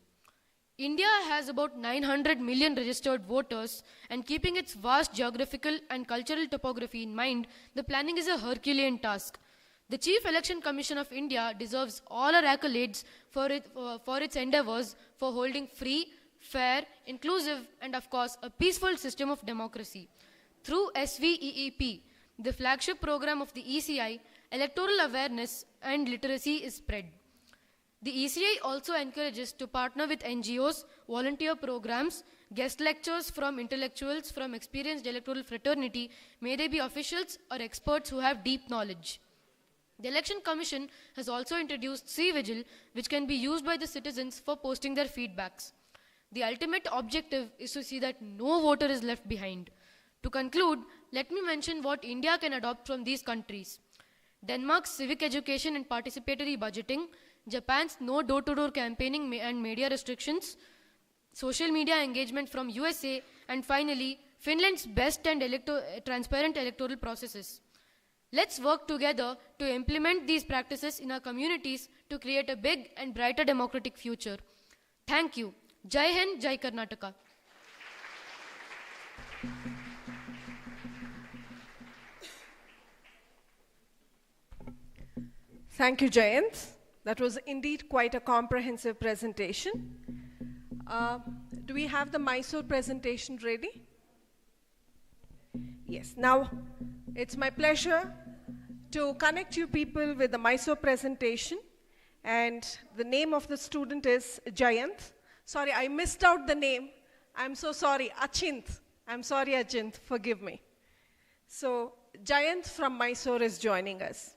India has about 900 million registered voters, and keeping its vast geographical and cultural topography in mind, the planning is a Herculean task. The Chief Election Commission of India deserves all our accolades for its endeavors for holding free, fair, inclusive, and of course, a peaceful system of democracy. Through SVEEP, the flagship program of the ECI, electoral awareness and literacy is spread. The ECI also encourages to partner with NGOs, volunteer programs, guest lectures from intellectuals from experienced electoral fraternity, may they be officials or experts who have deep knowledge. The Election Commission has also introduced C-Vigil, which can be used by the citizens for posting their feedbacks. The ultimate objective is to see that no voter is left behind. To conclude, let me mention what India can adopt from these countries. Denmark's civic education and participatory budgeting, Japan's no door-to-door campaigning and media restrictions, social media engagement from USA, and finally, Finland's best and transparent electoral processes. Let's work together to implement these practices in our communities to create a big and brighter democratic future. Thank you. Jai Hind, Jai Karnataka. Thank you, Jayant. That was indeed quite a comprehensive presentation. Do we have the Mysore presentation ready? Yes. Now, it's my pleasure to connect you people with the Mysore presentation. And the name of the student is Jayant. Sorry, I missed out the name. I'm so sorry. Achint. I'm sorry, Achint. Forgive me. So, Jayant from Mysore is joining us.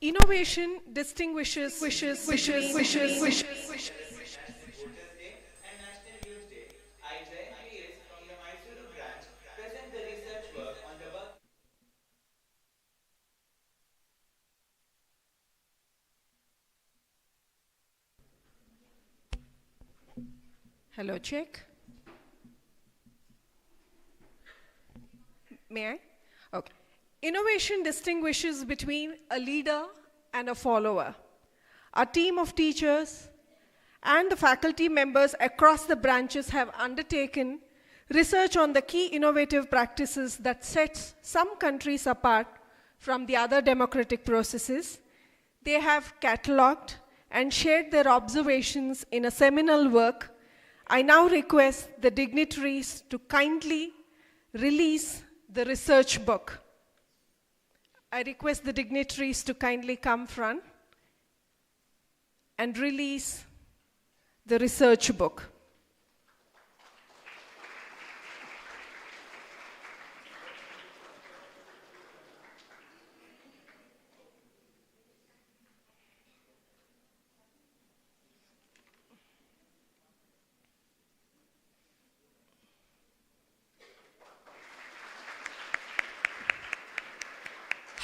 Innovation distinguishes Hello, check. May I? Okay. Innovation distinguishes between a leader and a follower. Our team of teachers and the faculty members across the branches have undertaken research on the key innovative practices that sets some countries apart from the other democratic processes. They have catalogued and shared their observations in a seminal work. I now request the dignitaries to kindly release the research book. I request the dignitaries to kindly come front and release the research book.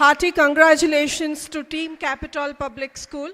Hearty congratulations to Team Capital Public School.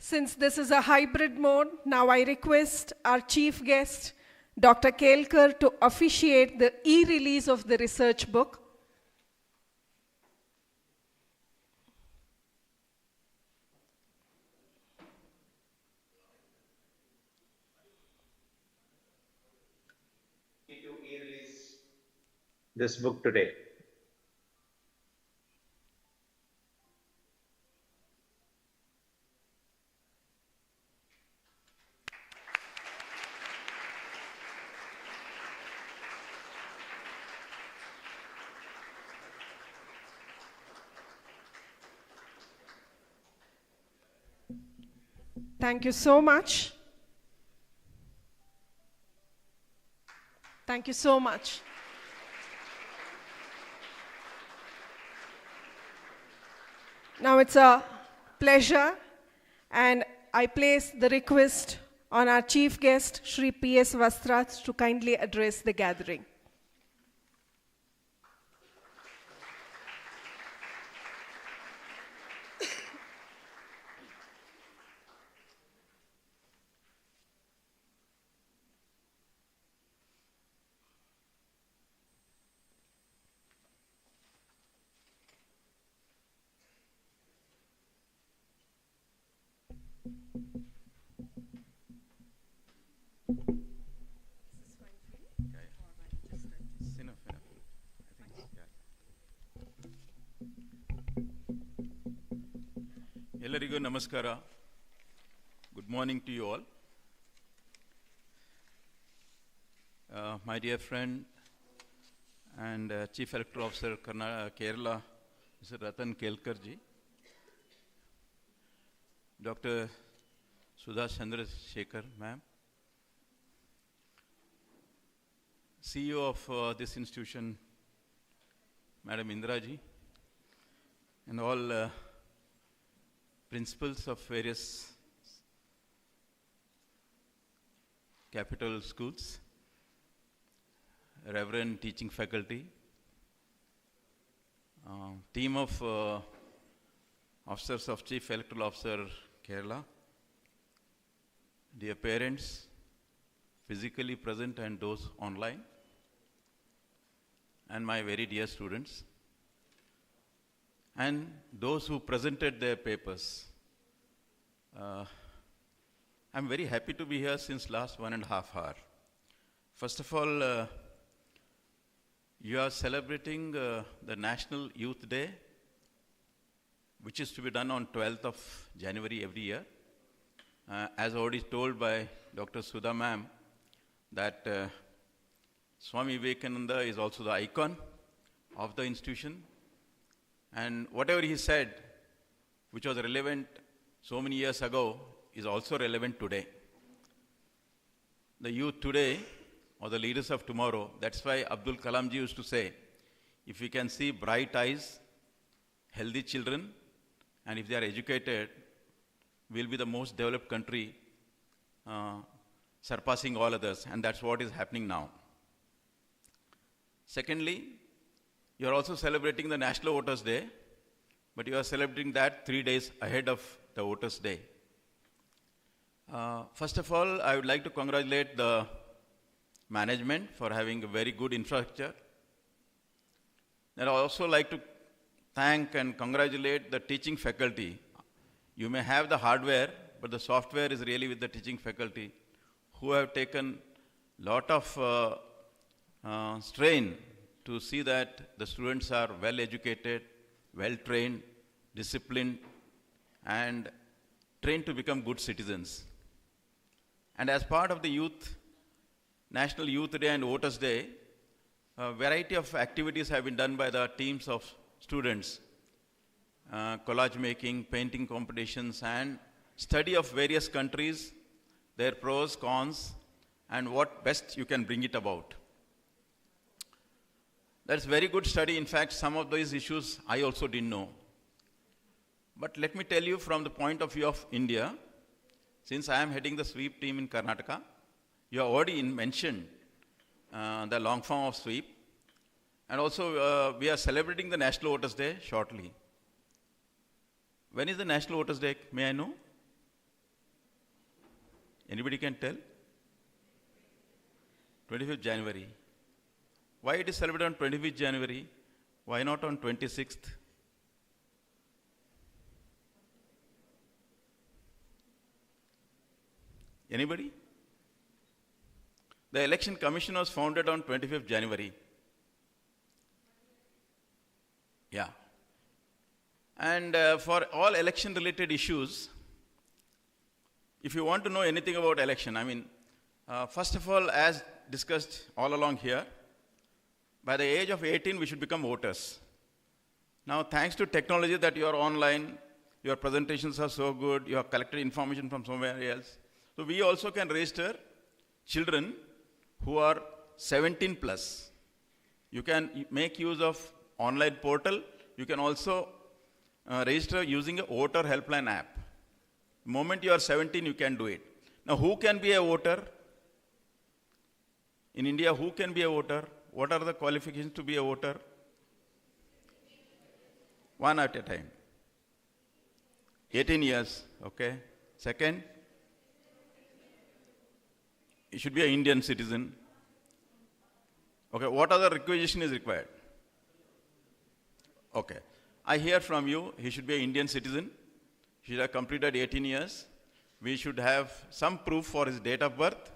Since this is a hybrid mode, now I request our chief guest, Dr. Kelkar, to officiate the e-release of the research book. To e-release this book today. Thank you so much. Thank you so much. Now it's a pleasure, and I place the request on our chief guest, Shri P.S. Vastraj, to kindly address the gathering. ಎಲ್ಲರಿಗೂ ನಮಸ್ಕಾರ. Good morning to you all. My dear friend and Chief Electoral Officer Kerala, Mr. Ratan Kelkar ji, Dr. Sudha Chandrasekhar ma'am, CEO of this institution, Madam Indra ji, and all principals of various capital schools, reverend teaching faculty, team of officers of Chief Electoral Officer Kerala, dear parents, physically present and those online, and my very dear students, and those who presented their papers, I'm very happy to be here since last 1.5 hours. First of all, you are celebrating the National Youth Day, which is to be done on 12th of January every year. As already told by Dr. Sudha ma'am, that Swami Vivekananda is also the icon of the institution. And whatever he said, which was relevant so many years ago, is also relevant today. The youth today, or the leaders of tomorrow, that's why Abdul Kalam ji used to say, if we can see bright eyes, healthy children, and if they are educated, we'll be the most developed country, surpassing all others, and that's what is happening now. Secondly, you are also celebrating the National Voters' Day, but you are celebrating that 3 days ahead of the Voters' Day. First of all, I would like to congratulate the management for having a very good infrastructure. And I also like to thank and congratulate the teaching faculty. You may have the hardware, but the software is really with the teaching faculty, who have taken a lot of strain to see that the students are well educated, well trained, disciplined, and trained to become good citizens. And as part of the National Youth Day and Voters' Day, a variety of activities have been done by the teams of students. Collage making, painting competitions, and study of various countries, their pros, cons, and what best you can bring it about. That's very good study. In fact, some of these issues I also didn't know. But let me tell you from the point of view of India, since I am heading the sweep team in Karnataka, you have already mentioned the long form of sweep. And also, we are celebrating the National Voters' Day shortly. When is the National Voters' Day? May I know? Anybody can tell? 25th January. Why it is celebrated on 25th January? Why not on 26th? Anybody? The Election Commission was founded on 25th January. Yeah. And for all election-related issues, if you want to know anything about election, first of all, as discussed all along here, by the age of 18, we should become voters. Now, thanks to technology that you are online, your presentations are so good, you have collected information from somewhere else. So we also can register children who are 17 plus. You can make use of online portal. You can also register using a voter helpline app. The moment you are 17, you can do it. Now, who can be a voter? In India, who can be a voter? What are the qualifications to be a voter? One at a time. 18 years, okay. Second, you should be an Indian citizen. Okay, what other requisition is required? Okay. I hear from you, he should be an Indian citizen. He should have completed 18 years. We should have some proof for his date of birth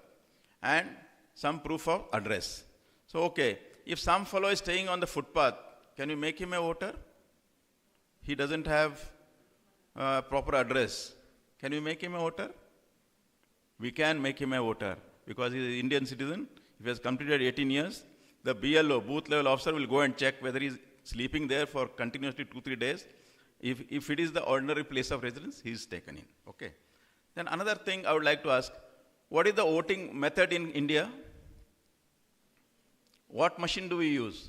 and some proof of address. So, okay, if some fellow is staying on the footpath, can you make him a voter? He doesn't have a proper address. Can you make him a voter? We can make him a voter because he is an Indian citizen. If he has completed 18 years, the BLO, booth level officer, will go and check whether he is sleeping there for continuously 2-3 days. If it is the ordinary place of residence, he is taken in. Okay. Then another thing I would like to ask, what is the voting method in India? What machine do we use?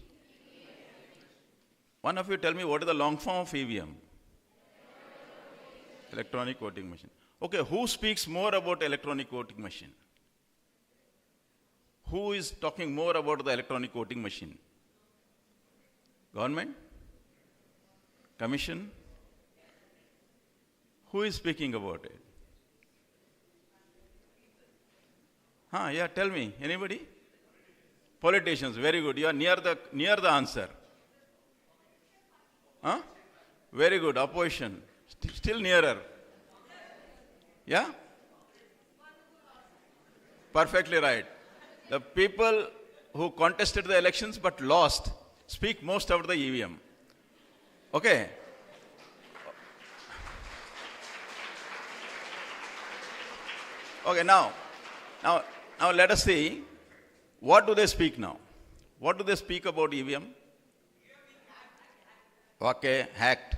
One of you tell me what is the long form of EVM? Electronic voting machine. Okay, who speaks more about electronic voting machine? Who is talking more about the electronic voting machine? Government? Commission? Who is speaking about it? Yeah, tell me. Anybody? Politicians, very good. You are near the answer. Very good. Opposition, still nearer. Yeah? Perfectly right. The people who contested the elections but lost speak most about the EVM. Okay? Okay, now let us see, what do they speak now? What do they speak about EVM? Okay, hacked.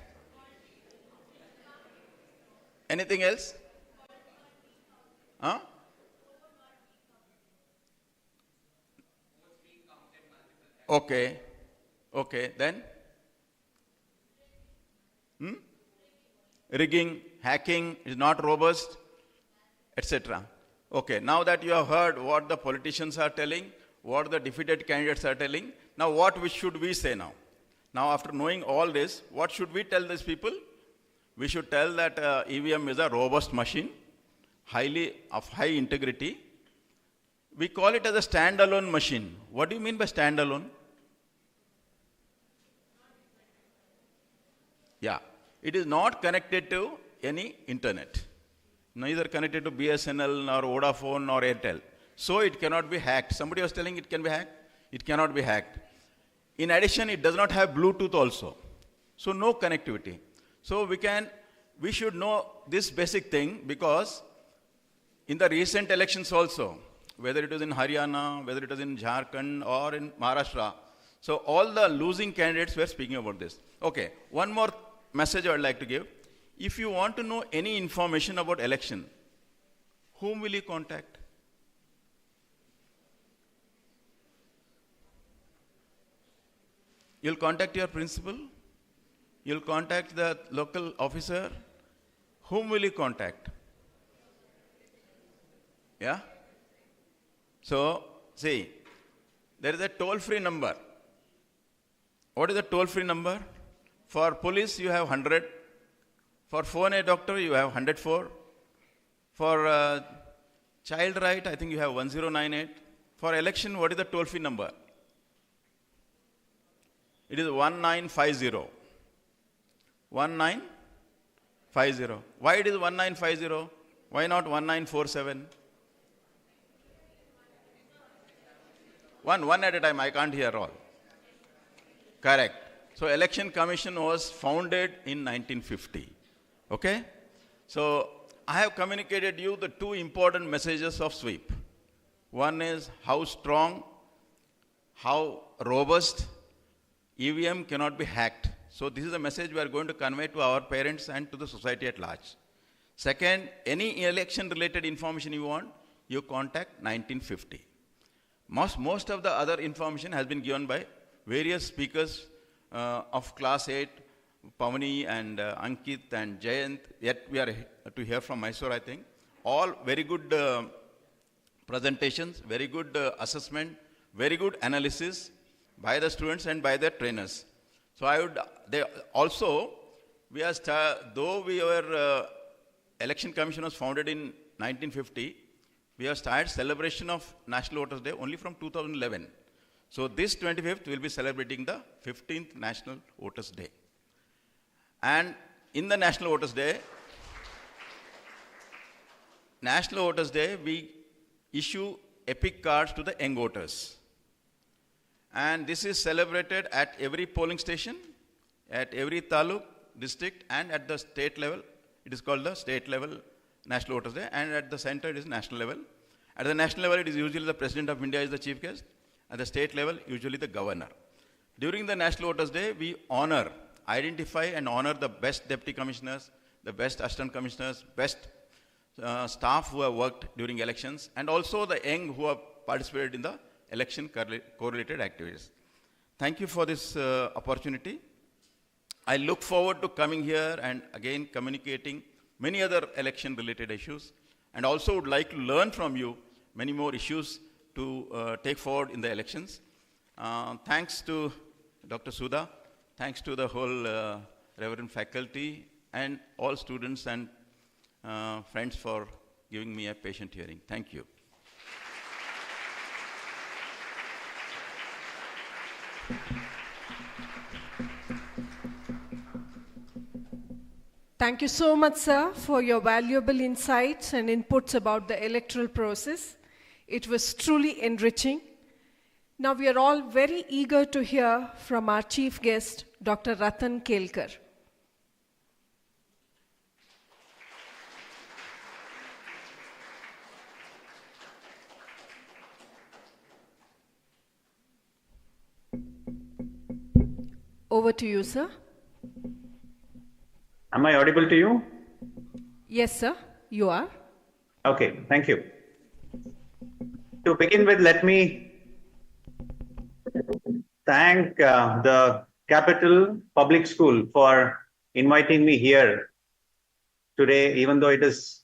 Anything else? Huh? Okay. Okay, then? Rigging, hacking is not robust, etc. Okay, now that you have heard what the politicians are telling, what the defeated candidates are telling, now what should we say now? Now, after knowing all this, what should we tell these people? We should tell that EVM is a robust machine, of high integrity. We call it as a standalone machine. What do you mean by standalone? Yeah, it is not connected to any internet. Neither connected to BSNL or Vodafone or Airtel. So it cannot be hacked. Somebody was telling it can be hacked. It cannot be hacked. In addition, it does not have Bluetooth also. So no connectivity. So we should know this basic thing, because in the recent elections also, whether it was in Haryana, whether it was in Jharkhand or in Maharashtra, so all the losing candidates were speaking about this. Okay, one more message I would like to give. If you want to know any information about election, whom will you contact? You'll contact your principal? You'll contact the local officer? Whom will you contact? Yeah? So, see, there is a toll-free number. What is the toll-free number? For police, you have 100. For phone a doctor, you have 104. For child right, I think you have 1098. For election, what is the toll-free number? It is 1950. 1950. Why it is 1950? Why not 1947? One at a time, I can't hear all. Correct. So Election Commission was founded in 1950. Okay? So I have communicated you the two important messages of sweep. One is how strong, how robust EVM cannot be hacked. So this is a message we are going to convey to our parents and to the society at large. Second, any election-related information you want, you contact 1950. Most of the other information has been given by various speakers of class 8, Pavani and Ankit and Jayant. Yet we are to hear from Mysore, I think. All very good presentations, very good assessment, very good analysis by the students and by their trainers. So though we were Election Commission was founded in 1950, we have started celebration of National Voters Day only from 2011. So this 25th we will be celebrating the 15th National Voters Day. And in the National Voters Day, we issue epic cards to the young voters. And this is celebrated at every polling station, at every taluk, district, and at the state level. It is called the state level National Voters Day, and at the center it is national level. At the national level, it is usually the President of India is the chief guest. At the state level, usually the governor. During the National Voters Day, we identify and honor the best deputy commissioners, the best assistant commissioners, best staff who have worked during elections, and also the young who have participated in the election correlated activities. Thank you for this opportunity. I look forward to coming here and again communicating many other election related issues, and also would like to learn from you many more issues to take forward in the elections. Thanks to Dr. Sudha, thanks to the whole Reverend faculty and all students and friends for giving me a patient hearing. Thank you. Thank you so much, sir, for your valuable insights and inputs about the electoral process. It was truly enriching. Now we are all very eager to hear from our chief guest, Dr. Ratan Kelkar. Over to you, sir. Am I audible to you? Yes, sir, you are. Okay, thank you. To begin with, let me thank the Capital Public School for inviting me here today, even though it is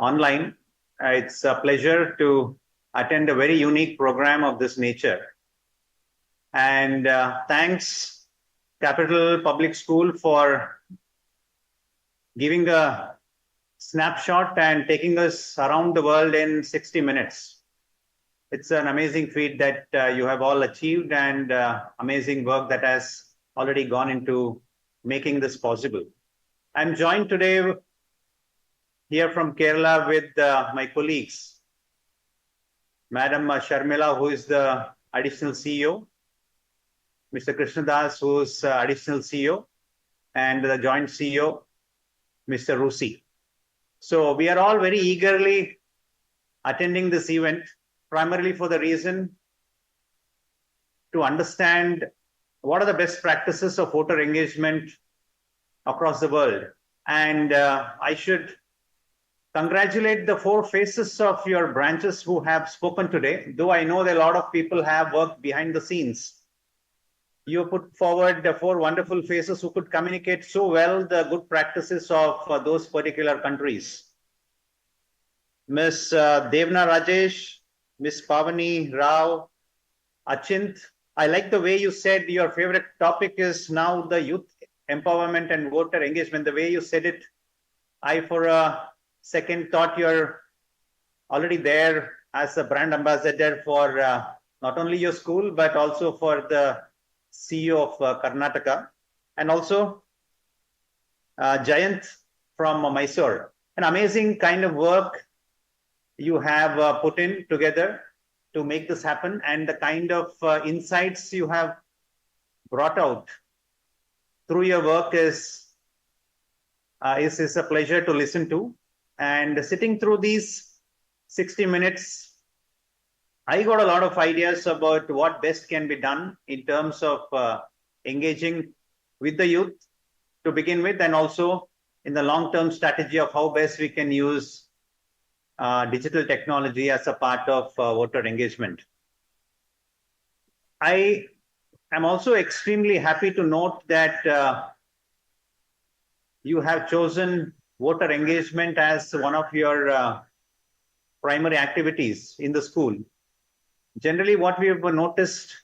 online. It's a pleasure to attend a very unique program of this nature. And thanks Capital Public School for giving a snapshot and taking us around the world in 60 minutes. It's an amazing feat that you have all achieved, and amazing work that has already gone into making this possible. I'm joined today here from Kerala with my colleagues, Madam Sharmila, who is the additional CEO, Mr. Krishnadas, who is additional CEO, and the joint CEO, Mr. Rusi. So we are all very eagerly attending this event, primarily for the reason to understand what are the best practices of voter engagement across the world. And I should congratulate the 4 faces of your branches who have spoken today, though I know that a lot of people have worked behind the scenes. You put forward the 4 wonderful faces who could communicate so well the good practices of those particular countries. Ms. Devna Rajesh, Ms. Pavani Rao, Achint, I like the way you said your favorite topic is now the youth empowerment and voter engagement. The way you said it, I for a second thought you're already there as a brand ambassador for not only your school, but also for the CEO of Karnataka, and also Jayant from Mysore. An amazing kind of work you have put in together to make this happen, and the kind of insights you have brought out through your work is a pleasure to listen to. And sitting through these 60 minutes, I got a lot of ideas about what best can be done in terms of engaging with the youth to begin with, and also in the long-term strategy of how best we can use digital technology as a part of voter engagement. I am also extremely happy to note that you have chosen voter engagement as one of your primary activities in the school. Generally, what we have noticed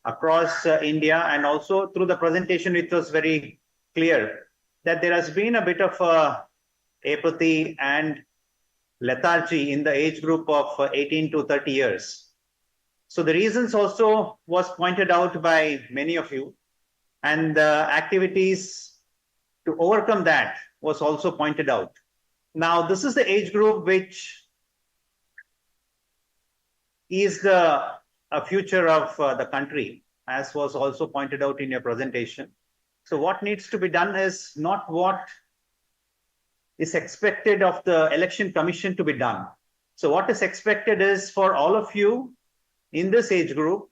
across India, and also through the presentation, it was very clear that there has been a bit of apathy and lethargy in the age group of 18 to 30 years. So the reasons also was pointed out by many of you, and the activities to overcome that was also pointed out. Now, this is the age group which is the future of the country, as was also pointed out in your presentation. So what needs to be done is not what is expected of the Election Commission to be done. So what is expected is for all of you in this age group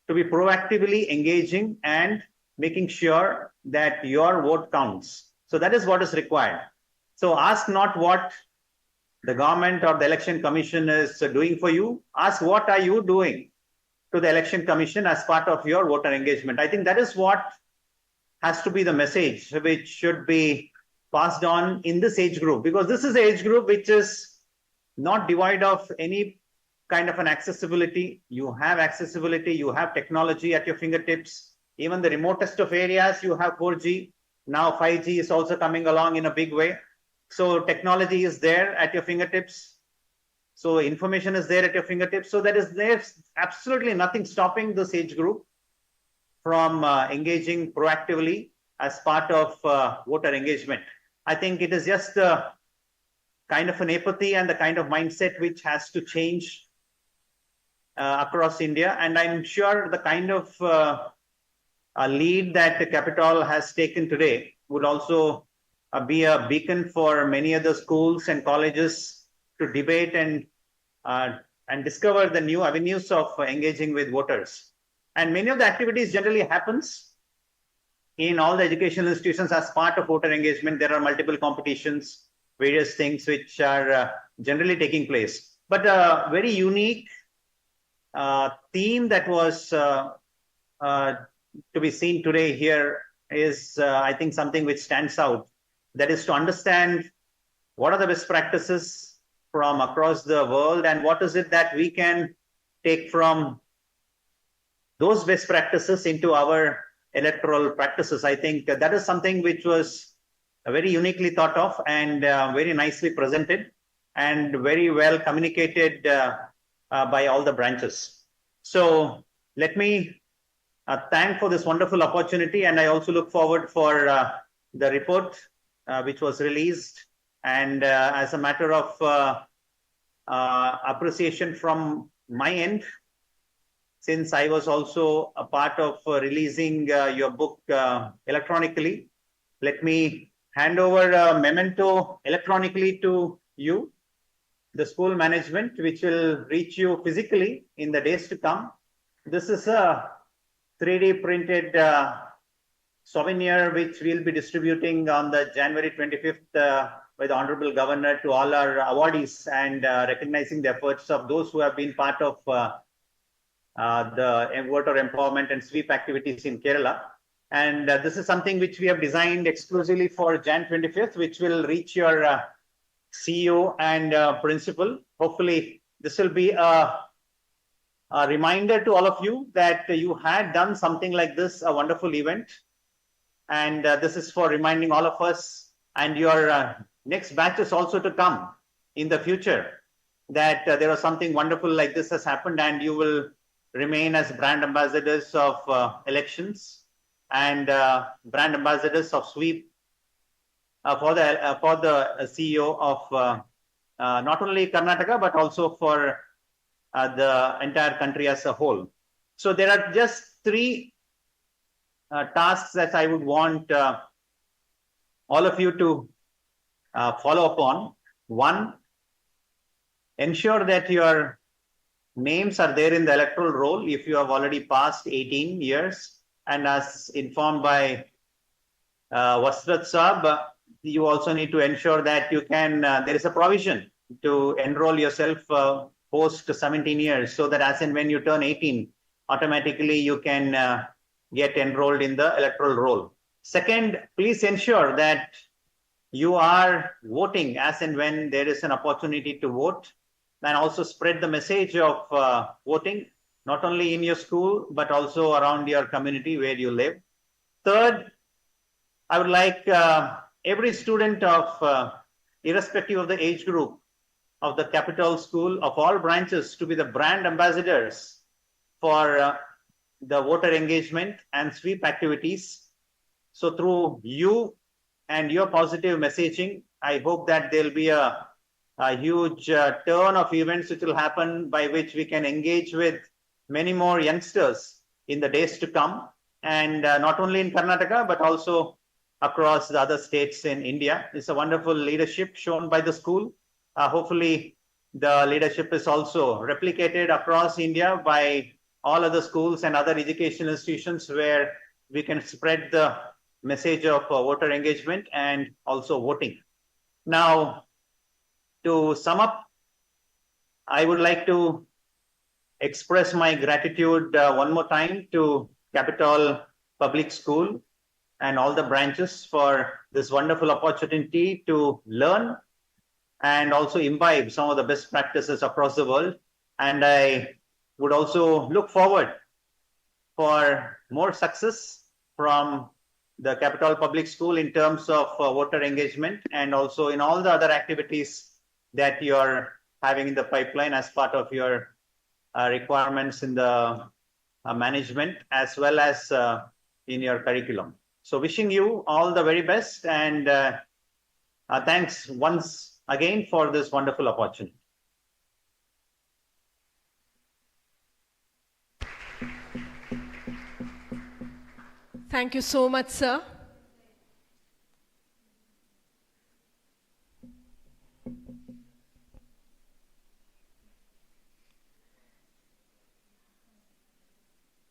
to be proactively engaging and making sure that your vote counts. So that is what is required. So ask not what the government or the Election Commission is doing for you. Ask what are you doing to the Election Commission as part of your voter engagement. I think that is what has to be the message which should be passed on in this age group, because this is the age group which is not devoid of any kind of an accessibility. You have accessibility, you have technology at your fingertips. Even the remotest of areas, you have 4G. Now 5G is also coming along in a big way. So technology is there at your fingertips. So information is there at your fingertips. So there's absolutely nothing stopping this age group from engaging proactively as part of voter engagement. I think it is just the kind of an apathy and the kind of mindset which has to change across India. And I'm sure the kind of lead that the Capitol has taken today would also be a beacon for many other schools and colleges to debate and discover the new avenues of engaging with voters. And many of the activities generally happens in all the educational institutions as part of voter engagement. There are multiple competitions, various things which are generally taking place. But a very unique theme that was to be seen today here is, I think, something which stands out. That is to understand what are the best practices from across the world and what is it that we can take from those best practices into our electoral practices. I think that is something which was very uniquely thought of and very nicely presented and very well communicated by all the branches. So let me thank for this wonderful opportunity, and I also look forward for the report which was released. And as a matter of appreciation from my end, since I was also a part of releasing your book electronically, let me hand over a memento electronically to you, the school management, which will reach you physically in the days to come. This is a 3D printed souvenir which we'll be distributing on the January 25th by the Honorable Governor to all our awardees and recognizing the efforts of those who have been part of the voter empowerment and sweep activities in Kerala. And this is something which we have designed exclusively for Jan 25th, which will reach your CEO and principal. Hopefully, this will be a reminder to all of you that you had done something like this, a wonderful event. And this is for reminding all of us and your next batches also to come in the future that there was something wonderful like this has happened, and you will remain as brand ambassadors of elections and brand ambassadors of sweep for the CEO of not only Karnataka but also for the entire country as a whole. So there are just three tasks that I would want all of you to follow upon. One, ensure that your names are there in the electoral roll if you have already passed 18 years. And as informed by Vasrat Saab, you also need to ensure that you can, there is a provision to enroll yourself post 17 years, so that as and when you turn 18, automatically you can get enrolled in the electoral roll. Second, please ensure that you are voting as and when there is an opportunity to vote, and also spread the message of voting, not only in your school, but also around your community where you live. Third, I would like every student of, irrespective of the age group of the Capital School, of all branches, to be the brand ambassadors for the voter engagement and sweep activities. So through you and your positive messaging, I hope that there'll be a huge turn of events which will happen by which we can engage with many more youngsters in the days to come, and not only in Karnataka but also across the other states in India. It's a wonderful leadership shown by the school. Hopefully the leadership is also replicated across India by all other schools and other educational institutions where we can spread the message of voter engagement and also voting. Now, to sum up, I would like to express my gratitude one more time to Capital Public School and all the branches for this wonderful opportunity to learn and also imbibe some of the best practices across the world. And I would also look forward for more success from the Capital Public School in terms of voter engagement and also in all the other activities that you're having in the pipeline as part of your requirements in the management as well as in your curriculum. So wishing you all the very best, and thanks once again for this wonderful opportunity. Thank you so much, sir.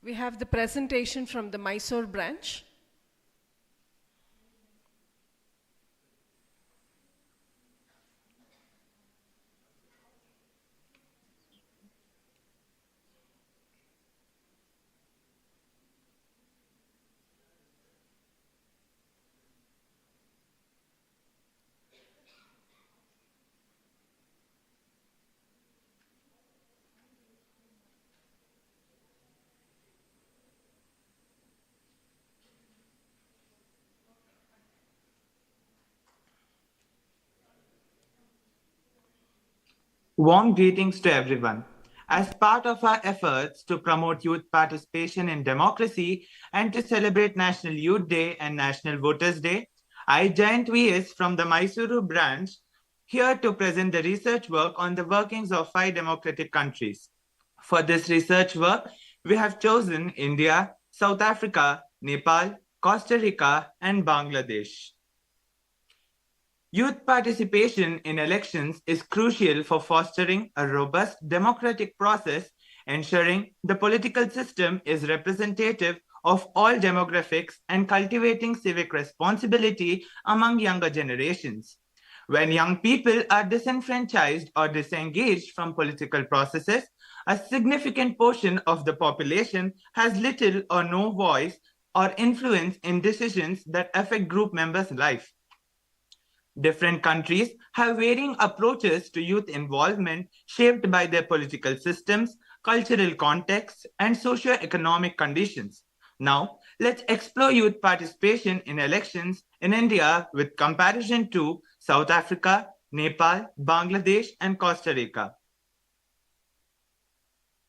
We have the presentation from the Mysore branch. Warm greetings to everyone. As part of our efforts to promote youth participation in democracy and to celebrate National Youth Day and National Voters Day, I joined VS from the Mysuru branch here to present the research work on the workings of 5 democratic countries. For this research work, we have chosen India, South Africa, Nepal, Costa Rica, and Bangladesh. Youth participation in elections is crucial for fostering a robust democratic process, ensuring the political system is representative of all demographics and cultivating civic responsibility among younger generations. When young people are disenfranchised or disengaged from political processes, a significant portion of the population has little or no voice or influence in decisions that affect group members' life. Different countries have varying approaches to youth involvement shaped by their political systems, cultural contexts, and socio-economic conditions. Now, let's explore youth participation in elections in India with comparison to South Africa, Nepal, Bangladesh, and Costa Rica.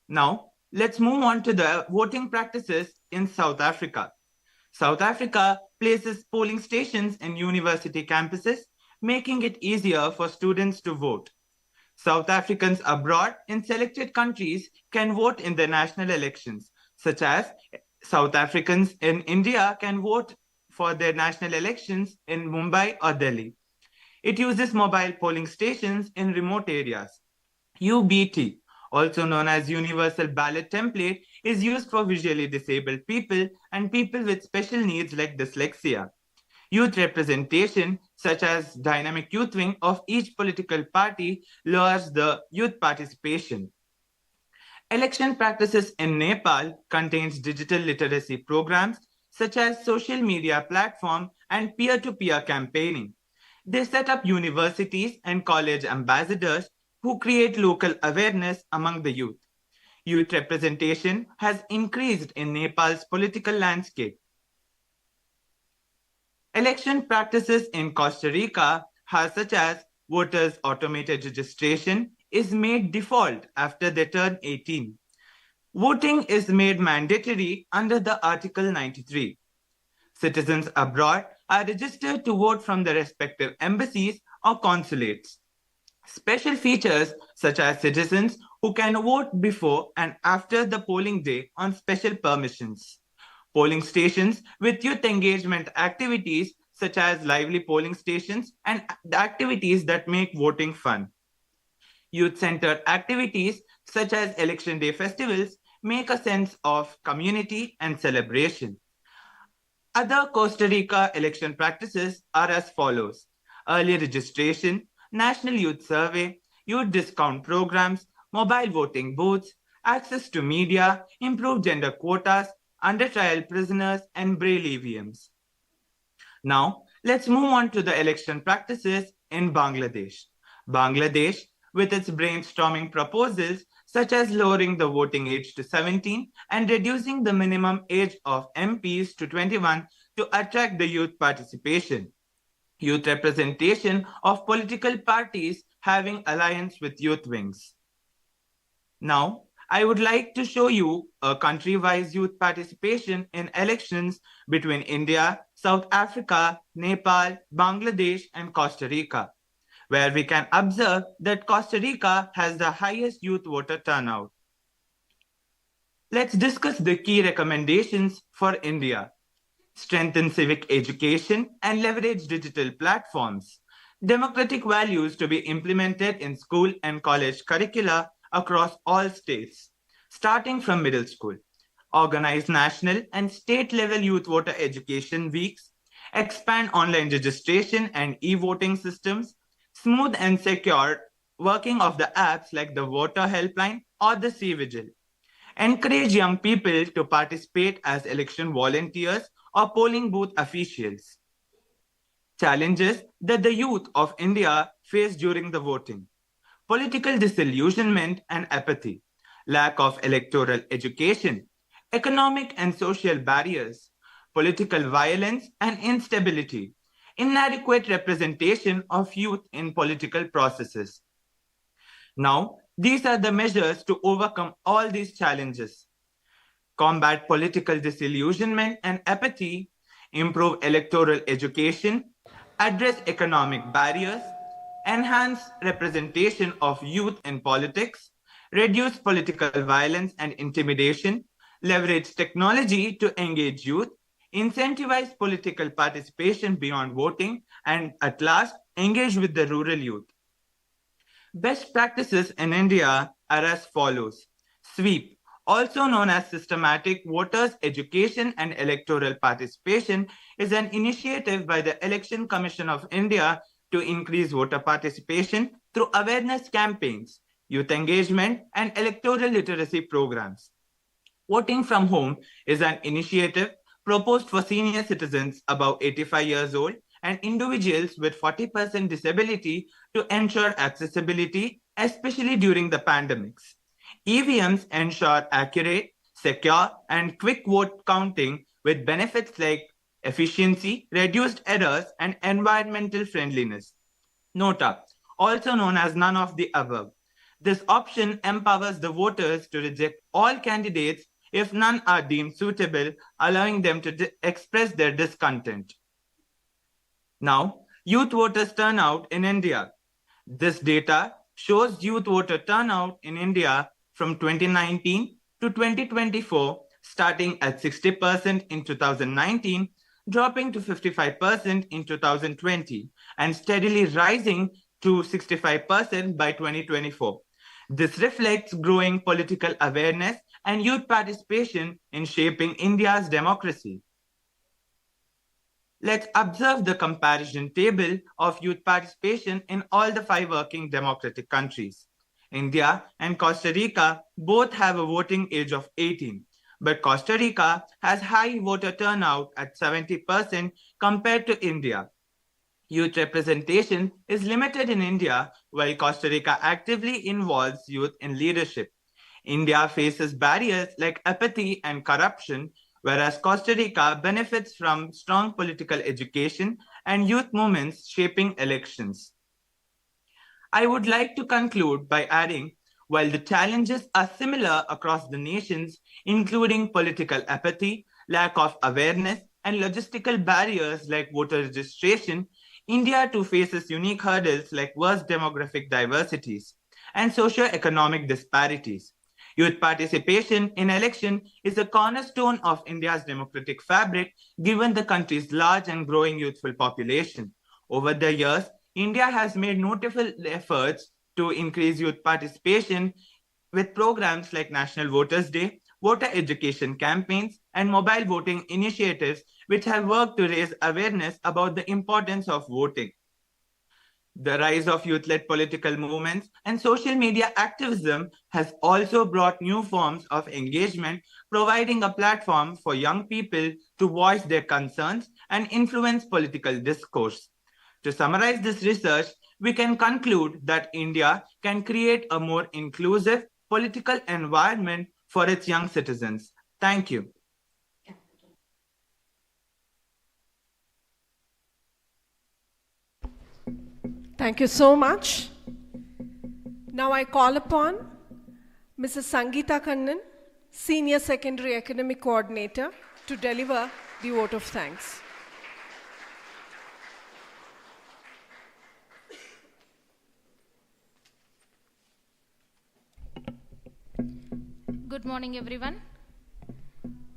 Now, let's move on to the voting practices in South Africa. South Africa places polling stations in university campuses, making it easier for students to vote. South Africans abroad in selected countries can vote in the national elections, such as South Africans in India can vote for their national elections in Mumbai or Delhi. It uses mobile polling stations in remote areas. UBT, also known as Universal Ballot Template, is used for visually disabled people and people with special needs like dyslexia. Youth representation, such as dynamic youth wing of each political party, lowers the youth participation. Election practices in Nepal contains digital literacy programs such as social media platform and peer-to-peer campaigning. They set up universities and college ambassadors who create local awareness among the youth. Youth representation has increased in Nepal's political landscape. Election practices in Costa Rica, such as voters' automated registration, is made default after they turn 18. Voting is made mandatory under the Article 93. Citizens abroad are registered to vote from the respective embassies or consulates. Special features such as citizens who can vote before and after the polling day on special permissions. Polling stations with youth engagement activities such as lively polling stations and activities that make voting fun. Youth-centered activities such as election day festivals make a sense of community and celebration. Other Costa Rica election practices are as follows: early registration, National Youth Survey, youth discount programs, mobile voting booths, access to media, improved gender quotas, under trial prisoners, and Braille EVMs. Now, let's move on to the election practices in Bangladesh. Bangladesh, with its brainstorming proposals such as lowering the voting age to 17 and reducing the minimum age of MPs to 21 to attract the youth participation. Youth representation of political parties having alliance with youth wings. Now, I would like to show you a country-wise youth participation in elections between India, South Africa, Nepal, Bangladesh, and Costa Rica, where we can observe that Costa Rica has the highest youth voter turnout. Let's discuss the key recommendations for India. Strengthen civic education and leverage digital platforms. Democratic values to be implemented in school and college curricula across all states, starting from middle school. Organize national and state level youth voter education weeks. Expand online registration and e-voting systems. Smooth and secure working of the apps like the Voter Helpline or the C-Vigil. Encourage young people to participate as election volunteers or polling booth officials. Challenges that the youth of India face during the voting: political disillusionment and apathy, lack of electoral education, economic and social barriers, political violence and instability, inadequate representation of youth in political processes. Now, these are the measures to overcome all these challenges: combat political disillusionment and apathy, improve electoral education, address economic barriers, enhance representation of youth in politics, reduce political violence and intimidation, leverage technology to engage youth, incentivize political participation beyond voting, and at last, engage with the rural youth. Best practices in India are as follows. SWEEP, also known as Systematic Voters Education and Electoral Participation, is an initiative by the Election Commission of India to increase voter participation through awareness campaigns, youth engagement, and electoral literacy programs. Voting from Home is an initiative proposed for senior citizens above 85 years old and individuals with 40% disability to ensure accessibility, especially during the pandemics. EVMs ensure accurate, secure, and quick vote counting with benefits like efficiency, reduced errors, and environmental friendliness. Nota, also known as none of the above. This option empowers the voters to reject all candidates if none are deemed suitable, allowing them to express their discontent. Now, youth voters turnout in India. This data shows youth voter turnout in India from 2019 to 2024, starting at 60% in 2019, dropping to 55% in 2020, and steadily rising to 65% by 2024. This reflects growing political awareness and youth participation in shaping India's democracy. Let's observe the comparison table of youth participation in all the 5 working democratic countries. India and Costa Rica both have a voting age of 18, but Costa Rica has high voter turnout at 70% compared to India. Youth representation is limited in India, while Costa Rica actively involves youth in leadership. India faces barriers like apathy and corruption, whereas Costa Rica benefits from strong political education and youth movements shaping elections. I would like to conclude by adding, while the challenges are similar across the nations, including political apathy, lack of awareness, and logistical barriers like voter registration, India too faces unique hurdles like vast demographic diversities and socio-economic disparities. Youth participation in election is a cornerstone of India's democratic fabric, given the country's large and growing youthful population. Over the years, India has made notable efforts to increase youth participation with programs like National Voters' Day, voter education campaigns, and mobile voting initiatives, which have worked to raise awareness about the importance of voting. The rise of youth-led political movements and social media activism has also brought new forms of engagement, providing a platform for young people to voice their concerns and influence political discourse. To summarize this research, we can conclude that India can create a more inclusive political environment for its young citizens. Thank you. Thank you so much. Now I call upon Mrs. Sangeeta Kannan, Senior Secondary Academic Coordinator, to deliver the vote of thanks. Good morning, everyone.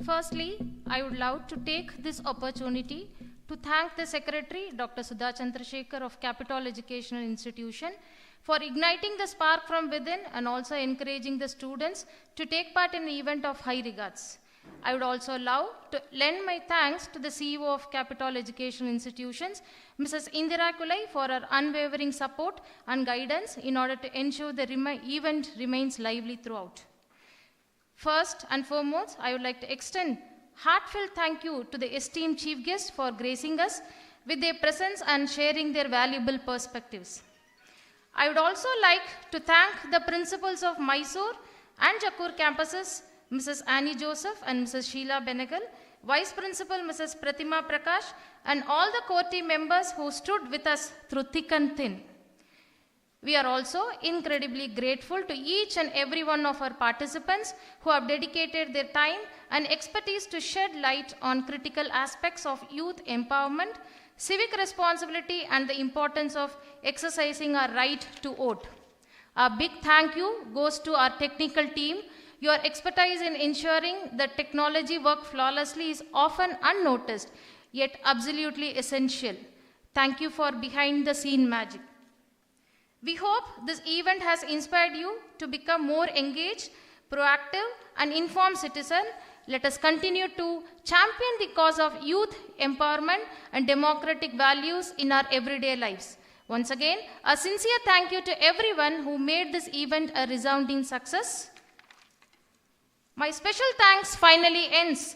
Firstly, I would love to take this opportunity to thank the Secretary, Dr. Sudha Chandrasekhar of Capital Educational Institution, for igniting the spark from within and also encouraging the students to take part in the event of high regards. I would also love to lend my thanks to the CEO of Capital Educational Institutions, Mrs. Indira Kulai, for her unwavering support and guidance in order to ensure the event remains lively throughout. First and foremost, I would like to extend heartfelt thank you to the esteemed chief guests for gracing us with their presence and sharing their valuable perspectives. I would also like to thank the principals of Mysore and Jakur campuses, Mrs. Annie Joseph and Mrs. Sheila Benegal, Vice Principal Mrs. Pratima Prakash, and all the core team members who stood with us through thick and thin. We are also incredibly grateful to each and every one of our participants who have dedicated their time and expertise to shed light on critical aspects of youth empowerment, civic responsibility, and the importance of exercising our right to vote. A big thank you goes to our technical team. Your expertise in ensuring that technology works flawlessly is often unnoticed, yet absolutely essential. Thank you for behind the scene magic. We hope this event has inspired you to become more engaged, proactive, and informed citizen. Let us continue to champion the cause of youth empowerment and democratic values in our everyday lives. Once again, a sincere thank you to everyone who made this event a resounding success. My special thanks finally ends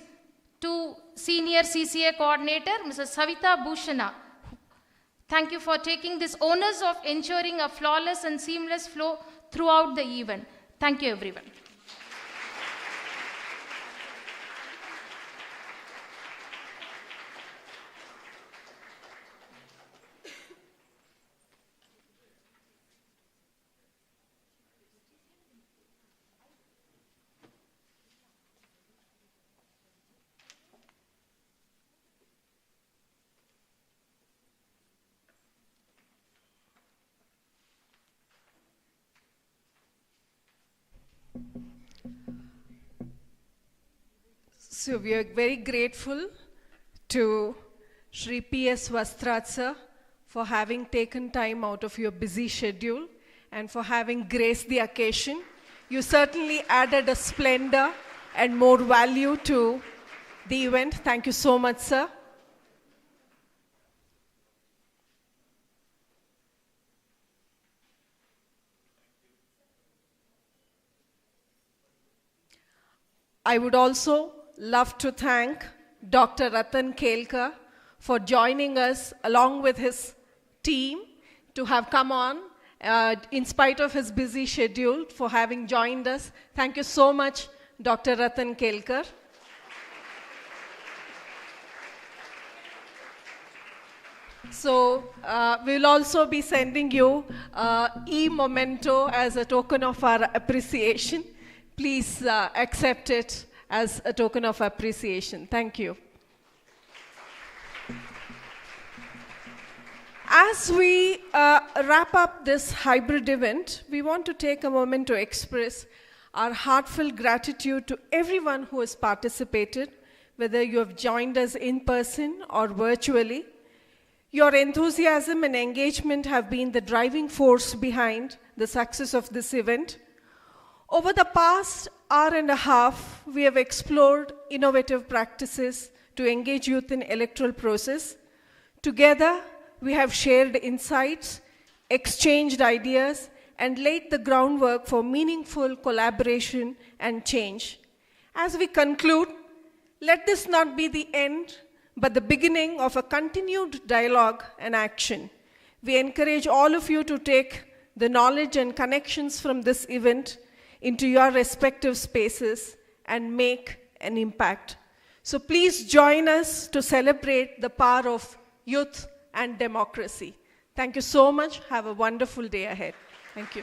to Senior CCA Coordinator, Mrs. Savita Bhushana. Thank you for taking this onus of ensuring a flawless and seamless flow throughout the event. Thank you, everyone. So we are very grateful to Shri P.S. Vastrat sir for having taken time out of your busy schedule and for having graced the occasion. You certainly added a splendor and more value to the event. Thank you so much, sir. I would also love to thank Dr. Ratan Kelkar for joining us along with his team to have come on in spite of his busy schedule, for having joined us. Thank you so much, Dr. Ratan Kelkar. So we'll also be sending you e-memento as a token of our appreciation. Please accept it as a token of appreciation. Thank you. As we wrap up this hybrid event, we want to take a moment to express our heartfelt gratitude to everyone who has participated, whether you have joined us in person or virtually. Your enthusiasm and engagement have been the driving force behind the success of this event. Over the past hour and a half, we have explored innovative practices to engage youth in electoral process. Together, we have shared insights, exchanged ideas, and laid the groundwork for meaningful collaboration and change. As we conclude, let this not be the end, but the beginning of a continued dialogue and action. We encourage all of you to take the knowledge and connections from this event into your respective spaces and make an impact. So please join us to celebrate the power of youth and democracy. Thank you so much. Have a wonderful day ahead. Thank you.